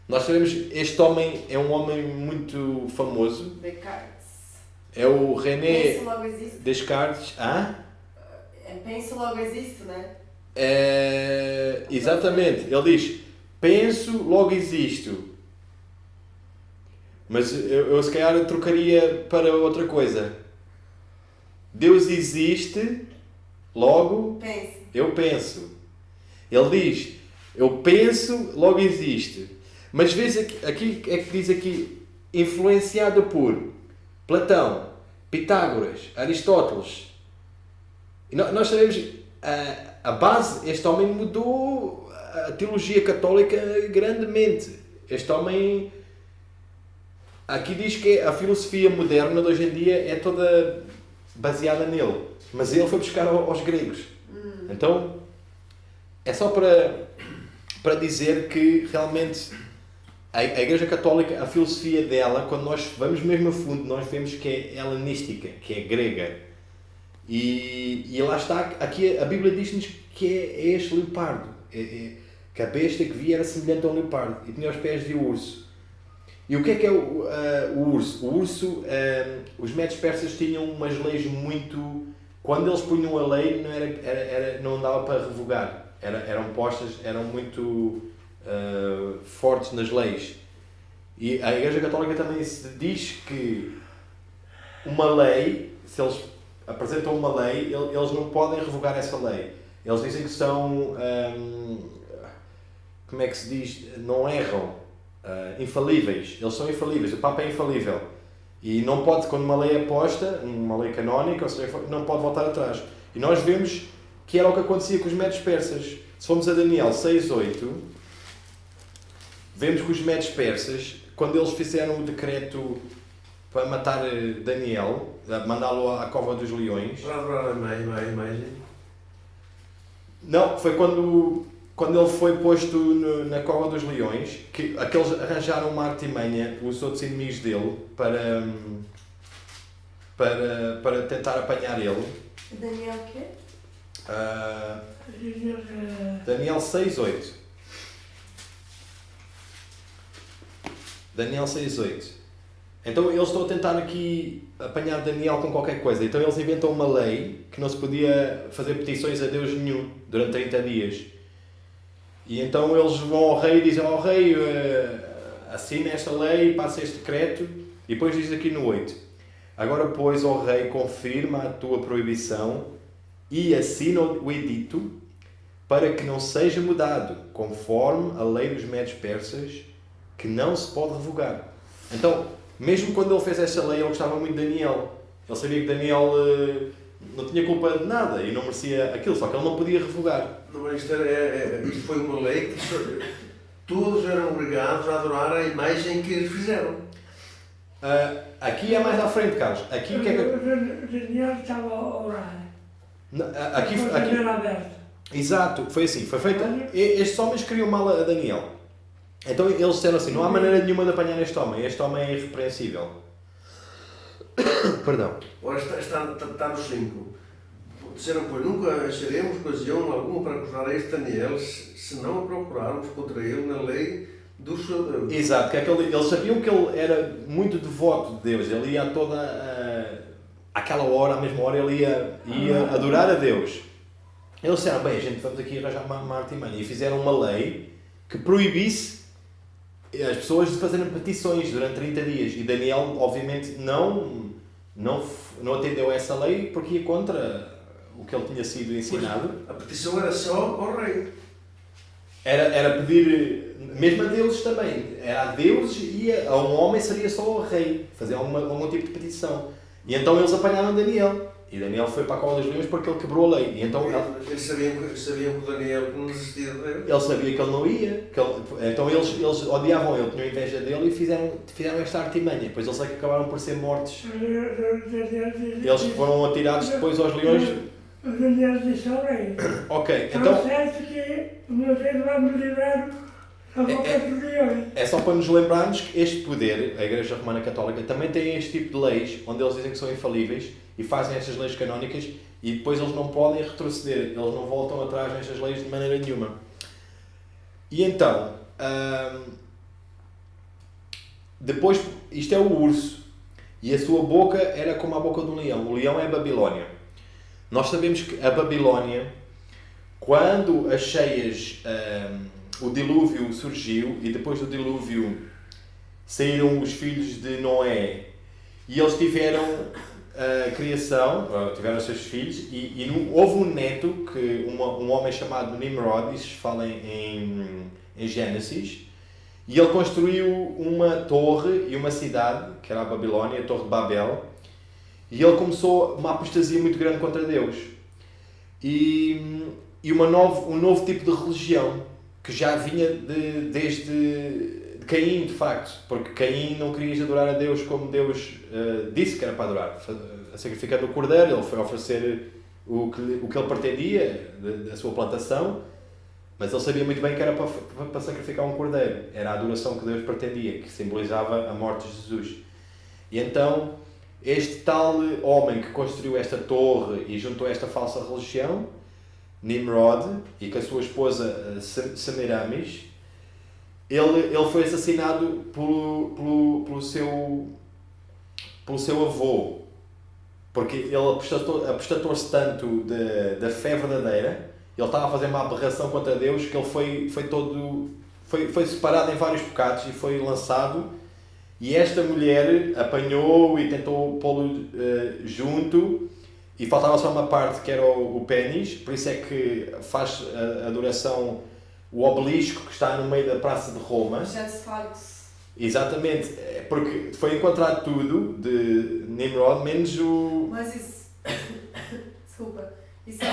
Nós sabemos, este homem é um homem muito famoso. Descartes. É o René Penso, logo existo. Descartes. Penso, logo existo, né? Exatamente. Ele diz, penso, logo existo. Mas eu se calhar trocaria para outra coisa. Deus existe, logo Penso. eu penso. Ele diz, eu penso, logo existe. Mas vês aqui é que diz aqui, influenciado por Platão, Pitágoras, Aristóteles. E nós sabemos, a base, este homem mudou a teologia católica grandemente. Este homem, aqui diz que a filosofia moderna de hoje em dia é toda baseada nele. Mas ele foi buscar aos gregos. Então, é só para dizer que realmente a Igreja Católica, a filosofia dela, quando nós vamos mesmo a fundo, nós vemos que é helenística, que é grega. E lá está, aqui a Bíblia diz-nos que é este leopardo. Que a besta que via era semelhante a um leopardo e tinha os pés de urso. E o que é o urso? O urso, os médios persas tinham umas leis muito... Quando eles punham a lei, não dava para revogar. Eram postas, eram muito fortes nas leis. E a Igreja Católica também se diz que uma lei, se eles apresentam uma lei, eles não podem revogar essa lei. Eles dizem que são, como é que se diz, não erram, infalíveis. Eles são infalíveis, o Papa é infalível. E não pode, quando uma lei é posta, uma lei canónica, ou seja, não pode voltar atrás. E nós vemos que era o que acontecia com os médios persas. Se formos a Daniel 6:8, vemos que os médios persas, quando eles fizeram o decreto para matar Daniel, mandá-lo à cova dos leões... Para adorar a imagem? Não, foi quando ele foi posto na cova dos leões, que aqueles arranjaram uma artimanha, os outros inimigos dele, para tentar apanhar ele. Daniel o quê? Daniel 6:8. Daniel 6:8. Então eles estão a tentar aqui apanhar Daniel com qualquer coisa. Então eles inventam uma lei que não se podia fazer petições a Deus nenhum durante 30 dias. E então eles vão ao rei e dizem ao rei, assina esta lei, passa este decreto. E depois diz aqui no 8. Agora, pois, ó rei, confirma a tua proibição e assina o edito para que não seja mudado, conforme a lei dos médios persas, que não se pode revogar. Então, mesmo quando ele fez essa lei, ele gostava muito de Daniel. Ele sabia que Daniel não tinha culpa de nada e não merecia aquilo, só que ele não podia revogar. Não, mas isto foi uma lei que todos eram obrigados a adorar a imagem que eles fizeram. Aqui é mais à frente, Carlos. Aqui o que é que... O Daniel estava a orar. Aqui, Com a janela aberta. exato, foi assim, foi feita. Estes homens queriam mal a Daniel. Então eles disseram assim, não há maneira nenhuma de apanhar este homem é irrepreensível. Perdão. Ora, está no 5. Disseram, pois, nunca acharemos ocasião alguma para acusar a este Daniel, se não o procurarmos contra ele na lei do seu Deus. Exato, que eles sabiam que ele era muito devoto de Deus, ele ia a àquela hora, à mesma hora, ele ia adorar a Deus. Eles disseram, bem, a gente vamos aqui arranjar uma artimanha, e fizeram uma lei que proibisse as pessoas de fazerem petições durante 30 dias. E Daniel, obviamente, não atendeu a essa lei porque ia contra o que ele tinha sido ensinado. Pois, a petição era só ao rei. Era pedir, mesmo a deuses também, era a deuses e a um homem seria só ao rei, fazer algum tipo de petição. E então eles apanharam Daniel E Daniel foi para a cova dos leões porque ele quebrou a lei. E então Eles sabiam que o Daniel não desistia de Deus. ele sabia que ele não ia. Então eles odiavam ele, tinham inveja dele e fizeram esta artimanha. Depois eles é que acabaram por ser mortos. Eles foram atirados depois aos leões. O Daniel disse ao rei. Ok, Está então certo que o meu Deus vai me livrar da boca dos leões. é só para nos lembrarmos que este poder, a Igreja Romana Católica, também tem este tipo de leis, onde eles dizem que são infalíveis e fazem estas leis canónicas e depois eles não podem retroceder, eles não voltam atrás nestas leis de maneira nenhuma. E então, depois, isto é o urso, e a sua boca era como a boca de um leão. O leão é a Babilónia. Nós sabemos que a Babilónia, quando as cheias, o dilúvio surgiu, e depois do dilúvio saíram os filhos de Noé, e eles tiveram a criação, tiveram os seus filhos, e houve um neto, um homem chamado Nimrod, isso fala em Gênesis, e ele construiu uma torre e uma cidade, que era a Babilónia, a Torre de Babel, e ele começou uma apostasia muito grande contra Deus. E um novo tipo de religião, que já vinha desde Caim, de facto, porque Caim não queria adorar a Deus como Deus disse que era para adorar, sacrificando o cordeiro. Ele foi oferecer o que ele pretendia da sua plantação, mas ele sabia muito bem que era para sacrificar um cordeiro. Era a adoração que Deus pretendia, que simbolizava a morte de Jesus. E então, este tal homem que construiu esta torre e juntou esta falsa religião, Nimrod, e com a sua esposa Semiramis, ele foi assassinado pelo seu avô, porque ele apostatou-se tanto da fé verdadeira, ele estava a fazer uma aberração contra Deus, que ele foi separado em vários pecados e foi lançado, e esta mulher apanhou e tentou pô-lo junto, e faltava só uma parte que era o pênis, por isso é que faz a adoração, o obelisco que está no meio da Praça de Roma. Objetos fálicos. Exatamente, porque foi encontrado tudo de Nimrod, menos o... Mas isso... Desculpa. Isso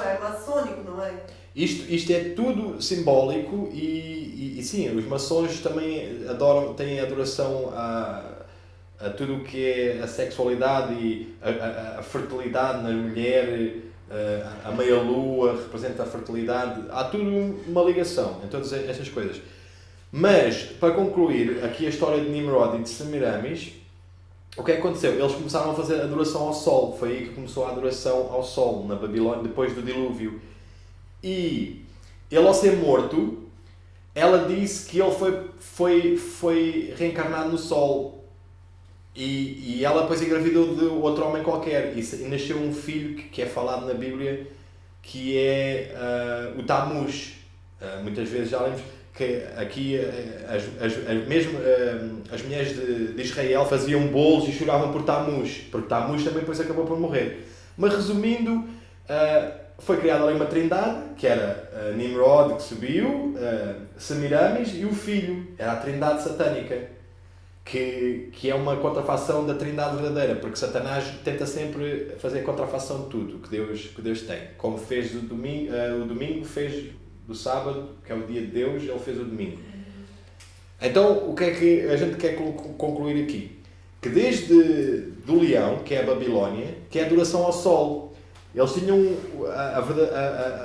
é maçônico, não é? Isto é tudo simbólico e sim, os maçons também têm adoração a tudo o que é a sexualidade e a fertilidade na mulher, a meia-lua representa a fertilidade. Há tudo uma ligação em todas estas coisas. Mas, para concluir aqui a história de Nimrod e de Semiramis, o que aconteceu? Eles começaram a fazer adoração ao sol. Foi aí que começou a adoração ao sol, na Babilónia, depois do dilúvio. E ele, ao ser morto, ela disse que ele foi reencarnado no sol. E ela depois engravidou de outro homem qualquer. E nasceu um filho que é falado na Bíblia, que é o Tammuz. Muitas vezes já lemos que aqui as mulheres de Israel faziam bolos e choravam por Tammuz, porque Tammuz também depois acabou por morrer. Mas resumindo, foi criada ali uma trindade, que era Nimrod, que subiu, Semiramis e o filho. Era a trindade satânica, que é uma contrafação da trindade verdadeira, porque Satanás tenta sempre fazer a contrafação de tudo que Deus tem. Como fez o domingo fez do sábado, que é o dia de Deus, ele fez o domingo. Então, o que é que a gente quer concluir aqui? Que desde do leão, que é a Babilónia, que é a adoração ao sol. Eles tinham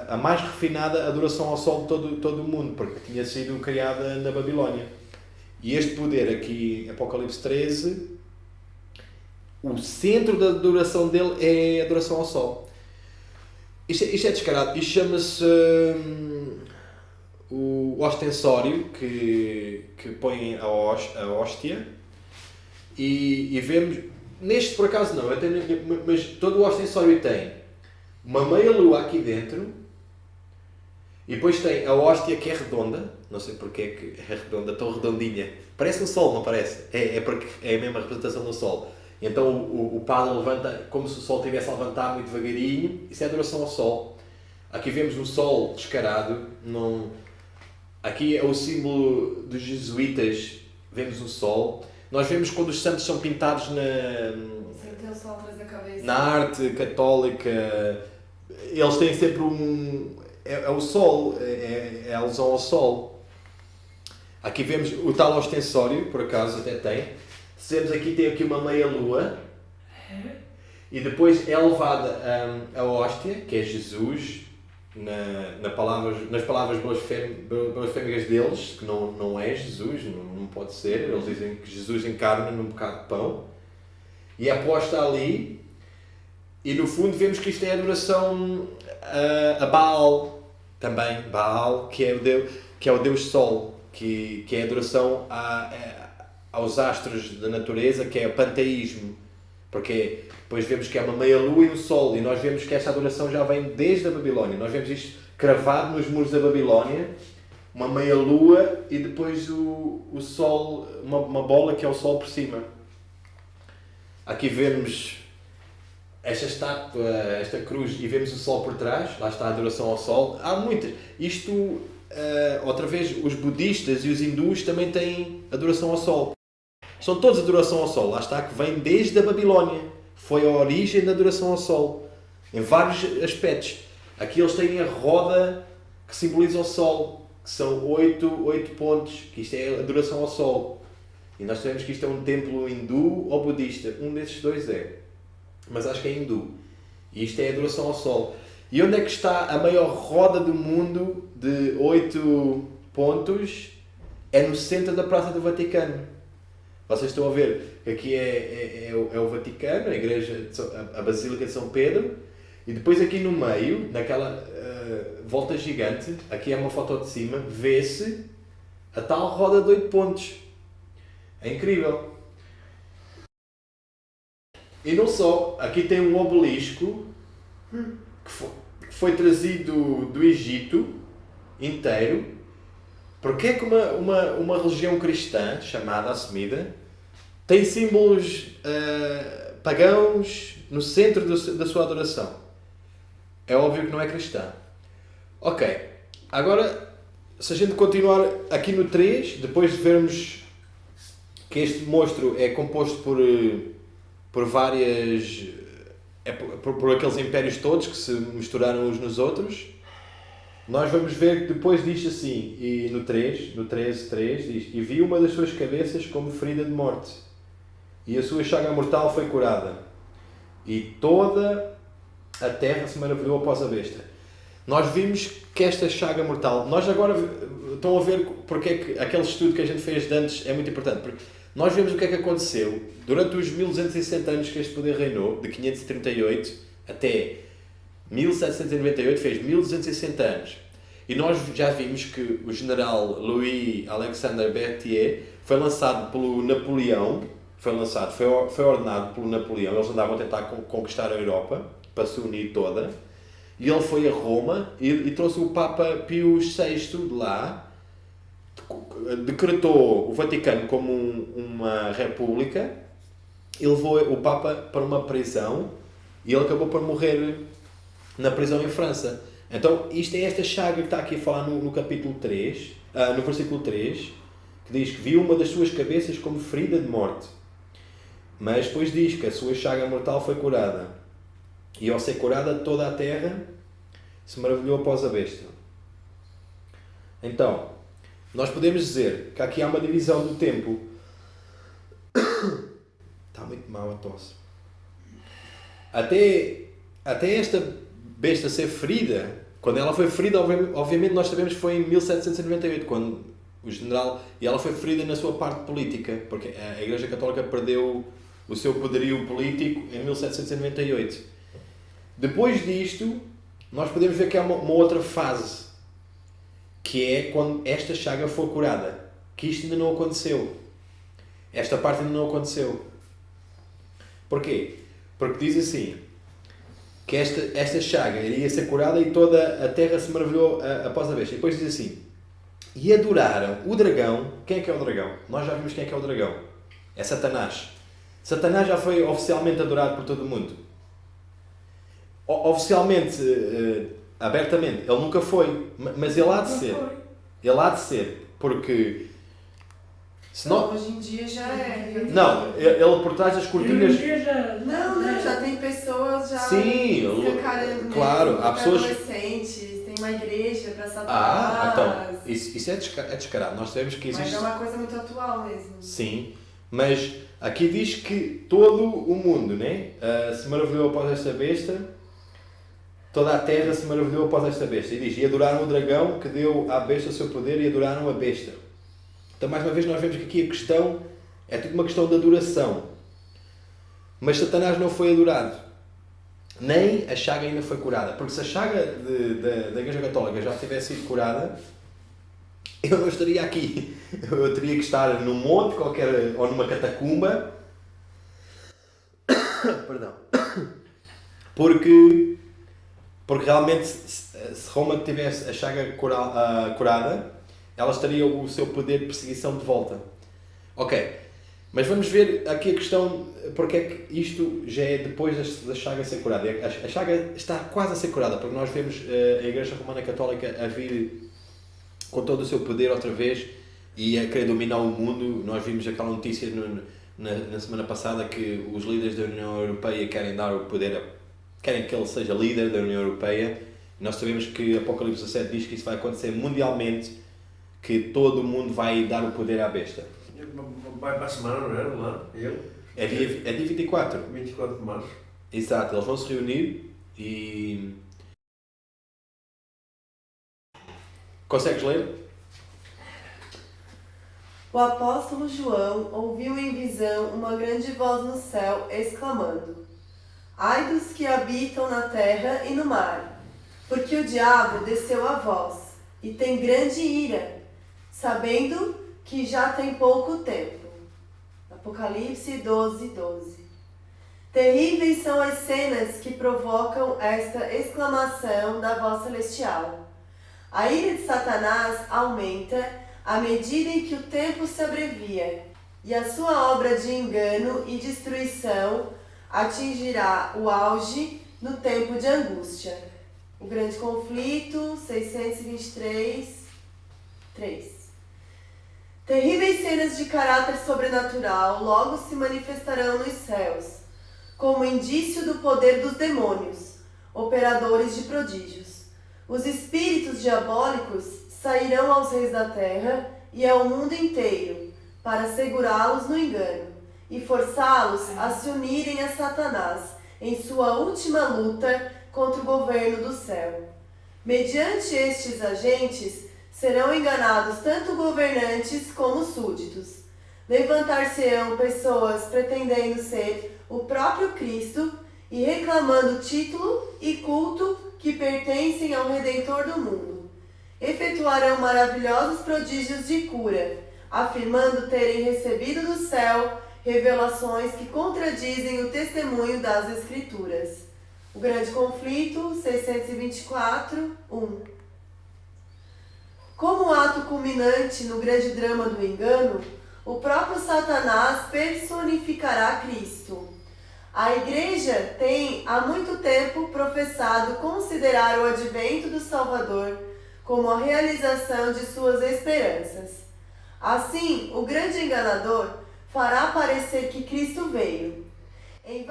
a mais refinada adoração ao sol de todo o mundo, porque tinha sido criada na Babilónia. E este poder aqui, em Apocalipse 13, o centro da adoração dele é a adoração ao sol. Isto é descarado. Isto chama-se o ostensório, que põe a hóstia. E vemos... Neste, por acaso, não. Mas todo o ostensório tem uma meia-lua aqui dentro. E depois tem a hóstia, que é redonda. Não sei porque é que é redonda, tão redondinha. Parece um sol, não parece? É porque é a mesma representação do sol. Então o padre levanta como se o sol estivesse a levantar muito devagarinho. Isso é adoração ao sol. Aqui vemos um sol descarado. Aqui é o símbolo dos jesuítas. Vemos um sol. Nós vemos quando os santos são pintados na... Sim, tem o sol sol atrás da cabeça. Na arte católica, eles têm sempre é o sol, é a alusão ao sol. Aqui vemos o tal ostensório, por acaso até tem. Se vemos aqui, tem aqui uma meia-lua. E depois é levada a hóstia, que é Jesus, nas palavras blasfémicas deles, que não é Jesus, não pode ser. Eles dizem que Jesus encarna num bocado de pão. E é posta ali. E no fundo vemos que isto é adoração a Baal, também. Baal, que é o Deus Sol, que é adoração aos astros da natureza, que é o panteísmo. Porque depois vemos que é uma meia-lua e um sol, e nós vemos que esta adoração já vem desde a Babilónia. Nós vemos isto cravado nos muros da Babilónia, uma meia-lua e depois o sol, uma bola que é o sol por cima. Aqui vemos esta estátua, esta cruz, e vemos o sol por trás, lá está a adoração ao sol. Há muitas. Isto, outra vez, os budistas e os hindus também têm adoração ao sol. São todos adoração ao sol, lá está, que vem desde a Babilónia. Foi a origem da adoração ao sol, em vários aspectos. Aqui eles têm a roda que simboliza o sol, que são 8 pontos, que isto é a adoração ao sol. E nós sabemos que isto é um templo hindu ou budista, um desses dois é. Mas acho que é hindu. E isto é a adoração ao sol. E onde é que está a maior roda do mundo de 8 pontos? É no centro da Praça do Vaticano. Vocês estão a ver que aqui é o Vaticano, a igreja, a Basílica de São Pedro, e depois aqui no meio, naquela volta gigante, aqui é uma foto de cima, vê-se a tal roda de 8 pontos. É incrível. E não só, aqui tem um obelisco que foi trazido do Egito inteiro. Porque é que uma religião cristã, chamada, assumida, tem símbolos pagãos no centro da sua adoração? É óbvio que não é cristã. Ok, agora, se a gente continuar aqui no 3, depois de vermos que este monstro é composto por várias... por aqueles impérios todos que se misturaram uns nos outros, nós vamos ver que depois diz assim, e no 13:3 diz: "E vi uma das suas cabeças como ferida de morte, e a sua chaga mortal foi curada, e toda a terra se maravilhou após a besta." Nós vimos que esta chaga mortal, nós agora estão a ver porque é que aquele estudo que a gente fez de antes é muito importante, porque nós vemos o que é que aconteceu durante os 1260 anos que este poder reinou, de 538 até 1798, fez 1260 anos. E nós já vimos que o general Louis Alexandre Berthier foi lançado pelo Napoleão, foi ordenado pelo Napoleão, eles andavam a tentar conquistar a Europa, para se unir toda, e ele foi a Roma e trouxe o Papa Pio VI de lá, decretou o Vaticano como uma república, e levou o Papa para uma prisão, e ele acabou por morrer na prisão em França. Então, isto é esta chaga que está aqui a falar no capítulo 3, no versículo 3, que diz que viu uma das suas cabeças como ferida de morte. Mas depois diz que a sua chaga mortal foi curada. E ao ser curada, toda a terra se maravilhou após a besta. Então, nós podemos dizer que aqui há uma divisão do tempo. Está muito mal a tosse. Até esta besta ser ferida, quando ela foi ferida, obviamente nós sabemos que foi em 1798, quando o general... E ela foi ferida na sua parte política, porque a Igreja Católica perdeu o seu poderio político em 1798. Depois disto, nós podemos ver que há uma outra fase, que é quando esta chaga for curada, que isto ainda não aconteceu. Esta parte ainda não aconteceu. Porquê? Porque diz assim, que esta chaga iria ser curada e toda a terra se maravilhou após a besta. E depois diz assim, e adoraram o dragão. Quem é que é o dragão? Nós já vimos quem é que é o dragão. É Satanás. Satanás já foi oficialmente adorado por todo o mundo. Oficialmente, abertamente, ele nunca foi, mas ele há de ser. Ele há de ser, porque Se não, Hoje em dia já é. não, ele por trás das cortinas. Não, já tem pessoas já Sim, escancarando, claro, há pessoas. adolescentes, tem uma igreja para Satanás. Então, isso é descarado. Nós sabemos que Mas existe. é uma coisa muito atual mesmo. Sim, mas aqui diz que todo o mundo, né, se maravilhou após esta besta, toda a terra se maravilhou após esta besta. E diz, e adoraram o dragão que deu à besta o seu poder e adoraram a besta. Então, mais uma vez, nós vemos que aqui a questão é tudo uma questão de adoração. Mas Satanás não foi adorado. Nem a chaga ainda foi curada. Porque se a chaga da Igreja Católica já tivesse sido curada, eu não estaria aqui. Eu teria que estar num monte qualquer, ou numa catacumba. Perdão. Porque realmente, se Roma tivesse a chaga curada, ela estaria o seu poder de perseguição de volta. Ok, mas vamos ver aqui a questão, porque é que isto já é depois da chaga ser curada. A chaga está quase a ser curada, porque nós vemos a Igreja Romana Católica a vir com todo o seu poder outra vez e a querer dominar o mundo. Nós vimos aquela notícia na semana passada que os líderes da União Europeia querem dar o poder, querem que ele seja líder da União Europeia. Nós sabemos que Apocalipse 17 diz que isso vai acontecer mundialmente, que todo o mundo vai dar o poder à besta. Vai para a semana, não é? Lá, ele? É dia 24. 24 de março. Exato, eles vão se reunir e... Consegues ler? O apóstolo João ouviu em visão uma grande voz no céu, exclamando: Ai dos que habitam na terra e no mar, porque o diabo desceu a vós, e tem grande ira, sabendo que já tem pouco tempo. Apocalipse 12, 12. Terríveis são as cenas que provocam esta exclamação da voz celestial. A ira de Satanás aumenta à medida em que o tempo se abrevia, e a sua obra de engano e destruição atingirá o auge no tempo de angústia. O grande conflito, 623, 3. Terríveis cenas de caráter sobrenatural logo se manifestarão nos céus, como indício do poder dos demônios, operadores de prodígios. Os espíritos diabólicos sairão aos reis da terra e ao mundo inteiro, para segurá-los no engano e forçá-los a se unirem a Satanás em sua última luta contra o governo do céu. Mediante estes agentes, serão enganados tanto governantes como súditos. Levantar-se-ão pessoas pretendendo ser o próprio Cristo e reclamando título e culto que pertencem ao Redentor do mundo. Efetuarão maravilhosos prodígios de cura, afirmando terem recebido do céu revelações que contradizem o testemunho das Escrituras. O grande conflito, 624, 1. Como ato culminante no grande drama do engano, o próprio Satanás personificará Cristo. A Igreja tem há muito tempo professado considerar o advento do Salvador como a realização de suas esperanças. Assim, o grande enganador fará parecer que Cristo veio. Em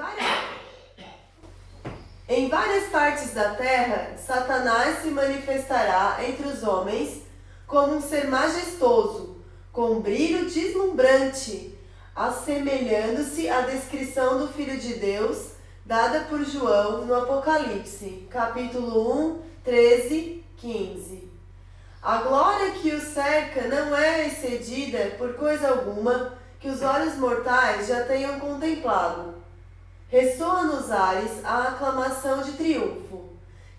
várias partes da terra, Satanás se manifestará entre os homens como um ser majestoso, com um brilho deslumbrante, assemelhando-se à descrição do Filho de Deus dada por João no Apocalipse, capítulo 1, 13, 15. A glória que o cerca não é excedida por coisa alguma que os olhos mortais já tenham contemplado. Ressoa nos ares a aclamação de triunfo.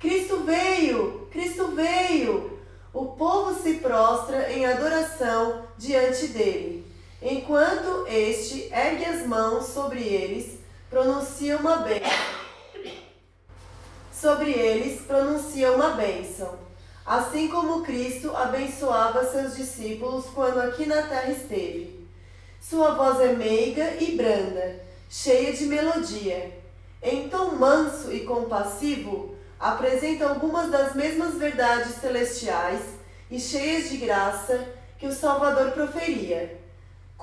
Cristo veio! Cristo veio! O povo se prostra em adoração diante dele, enquanto este ergue as mãos sobre eles, pronuncia uma bênção. Assim como Cristo abençoava seus discípulos quando aqui na terra esteve. Sua voz é meiga e branda, cheia de melodia. Em tom manso e compassivo, apresenta algumas das mesmas verdades celestiais e cheias de graça que o Salvador proferia.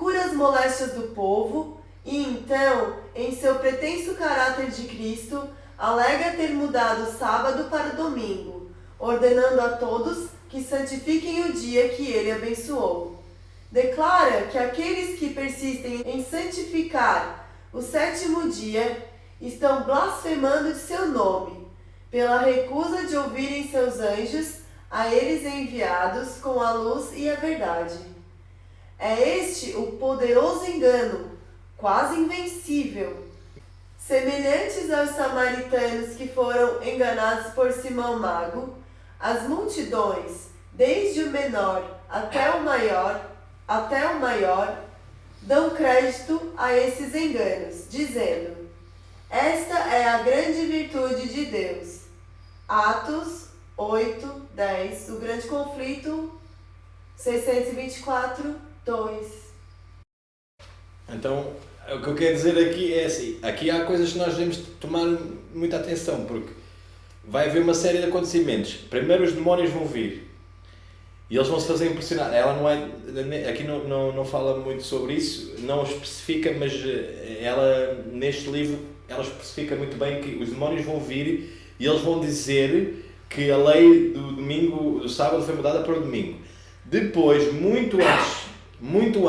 cura as moléstias do povo e então, em seu pretenso caráter de Cristo, alega ter mudado o sábado para o domingo, ordenando a todos que santifiquem o dia que ele abençoou. Declara que aqueles que persistem em santificar o sétimo dia estão blasfemando de seu nome, pela recusa de ouvirem seus anjos, a eles enviados com a luz e a verdade. É este o poderoso engano, quase invencível. Semelhantes aos samaritanos que foram enganados por Simão Mago, as multidões, desde o menor até o maior, dão crédito a esses enganos, dizendo: esta é a grande virtude de Deus. Atos 8, 10, o grande conflito, 624, 2. Então, o que eu quero dizer aqui é assim, aqui há coisas que nós devemos tomar muita atenção, porque vai haver uma série de acontecimentos. Primeiro os demónios vão vir e eles vão se fazer impressionar. Ela não é, aqui não fala muito sobre isso, não especifica, mas ela neste livro ela especifica muito bem que os demónios vão vir e eles vão dizer que a lei do sábado foi mudada para o domingo. Depois, muito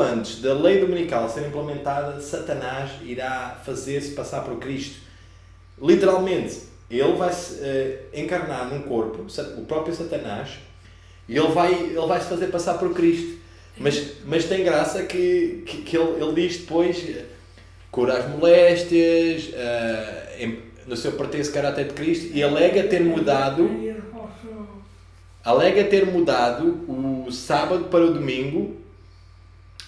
antes da lei dominical ser implementada, Satanás irá fazer-se passar por Cristo. Literalmente, ele vai se encarnar num corpo, o próprio Satanás, e ele vai se fazer passar por Cristo. Mas tem graça que ele diz depois, cura as moléstias, no seu pertence caráter de Cristo, e alega ter mudado o sábado para o domingo,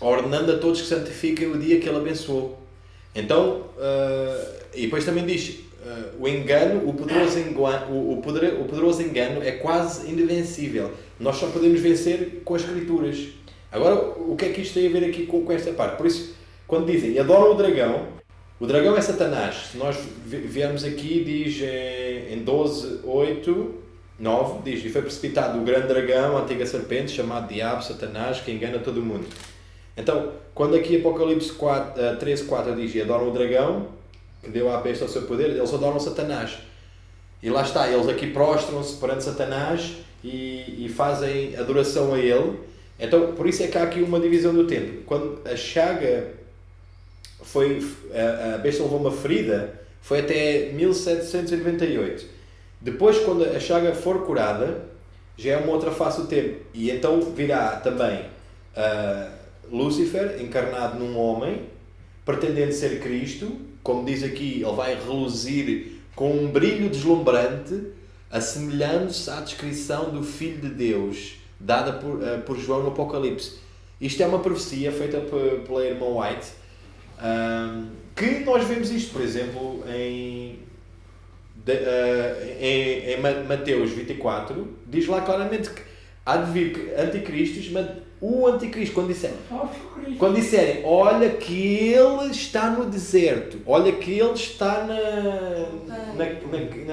ordenando a todos que santifiquem o dia que ele abençoou. Então, e depois também diz, o engano, o poderoso engano é quase invencível. Nós só podemos vencer com as Escrituras. Agora, o que é que isto tem a ver aqui com esta parte? Por isso, quando dizem, adoram o dragão é Satanás. Se nós viermos aqui, diz em 12, 8, 9, diz, e foi precipitado o grande dragão, a antiga serpente, chamado Diabo, Satanás, que engana todo o mundo. Então, quando aqui Apocalipse 13, 4 diz, e adoram o dragão, que deu à besta o seu poder, eles adoram Satanás. E lá está, eles aqui prostram-se perante Satanás e fazem adoração a ele. Então, por isso é que há aqui uma divisão do tempo. Quando a chaga a besta levou uma ferida, foi até 1798. Depois, quando a chaga for curada, já é uma outra face do tempo. E então virá também Lúcifer, encarnado num homem, pretendendo ser Cristo. Como diz aqui, ele vai reluzir com um brilho deslumbrante, assemelhando-se à descrição do Filho de Deus, dada por João no Apocalipse. Isto é uma profecia feita pela irmã White, que nós vemos isto, por exemplo, em Mateus 24, diz lá claramente que há de vir anticristos, mas o anticristo, quando disserem, olha que ele está no deserto, olha que ele está na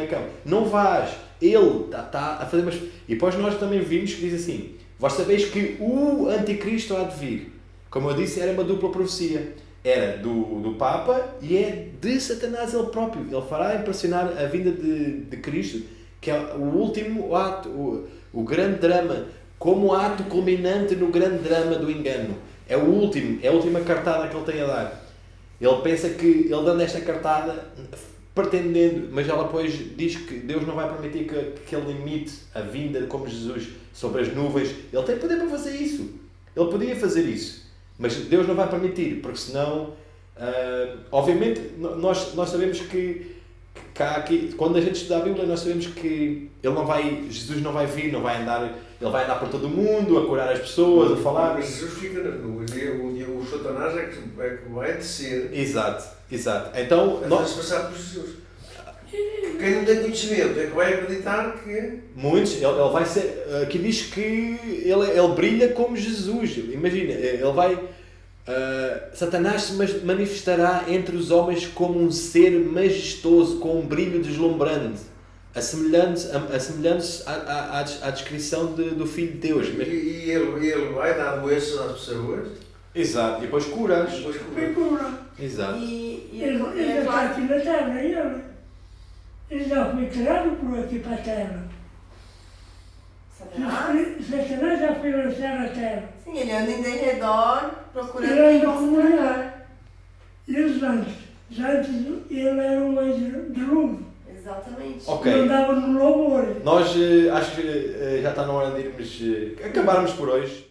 cama, não vais, ele está a fazer, mas... E depois nós também vimos que diz assim, vós sabeis que o anticristo há de vir. Como eu disse, era uma dupla profecia. Era do Papa e é de Satanás ele próprio. Ele fará impressionar a vinda de Cristo, que é o último ato, o grande drama, como ato culminante no grande drama do engano. É o último, é a última cartada que ele tem a dar. Ele pensa que ele dando esta cartada, pretendendo, mas ela depois diz que Deus não vai permitir que ele imite a vinda como Jesus sobre as nuvens. Ele tem poder para fazer isso. Ele podia fazer isso. Mas Deus não vai permitir, porque senão, obviamente, nós sabemos que aqui, quando a gente estuda a Bíblia, nós sabemos que Jesus não vai vir, não vai andar, ele vai andar por todo o mundo, a curar as pessoas, a falar. Mas Jesus fica nas nuvens e o Satanás é que vai descer. Exato. Então, nós passar por Jesus. Quem não tem conhecimento é que vai acreditar que... Muitos, ele vai ser... Aqui diz que ele brilha como Jesus. Imagina, ele vai... Satanás se manifestará entre os homens como um ser majestoso, com um brilho deslumbrante, assemelhando-se à descrição do Filho de Deus. E ele vai dar doenças às pessoas? Exato, e depois curas. Depois Foi cura. Exato. E Ele já é está claro aqui na terra, ele já foi tirado por aqui para a terra. Satanás já foi lançado à terra. sim, ele anda em derredor, procurando Ele quem anda possa como tragar. E os anjos? Os anjos, ele era um anjo de luz. Exatamente. Ok. Ele andava no louvor. Nós acho que já está na hora de irmos acabarmos por hoje.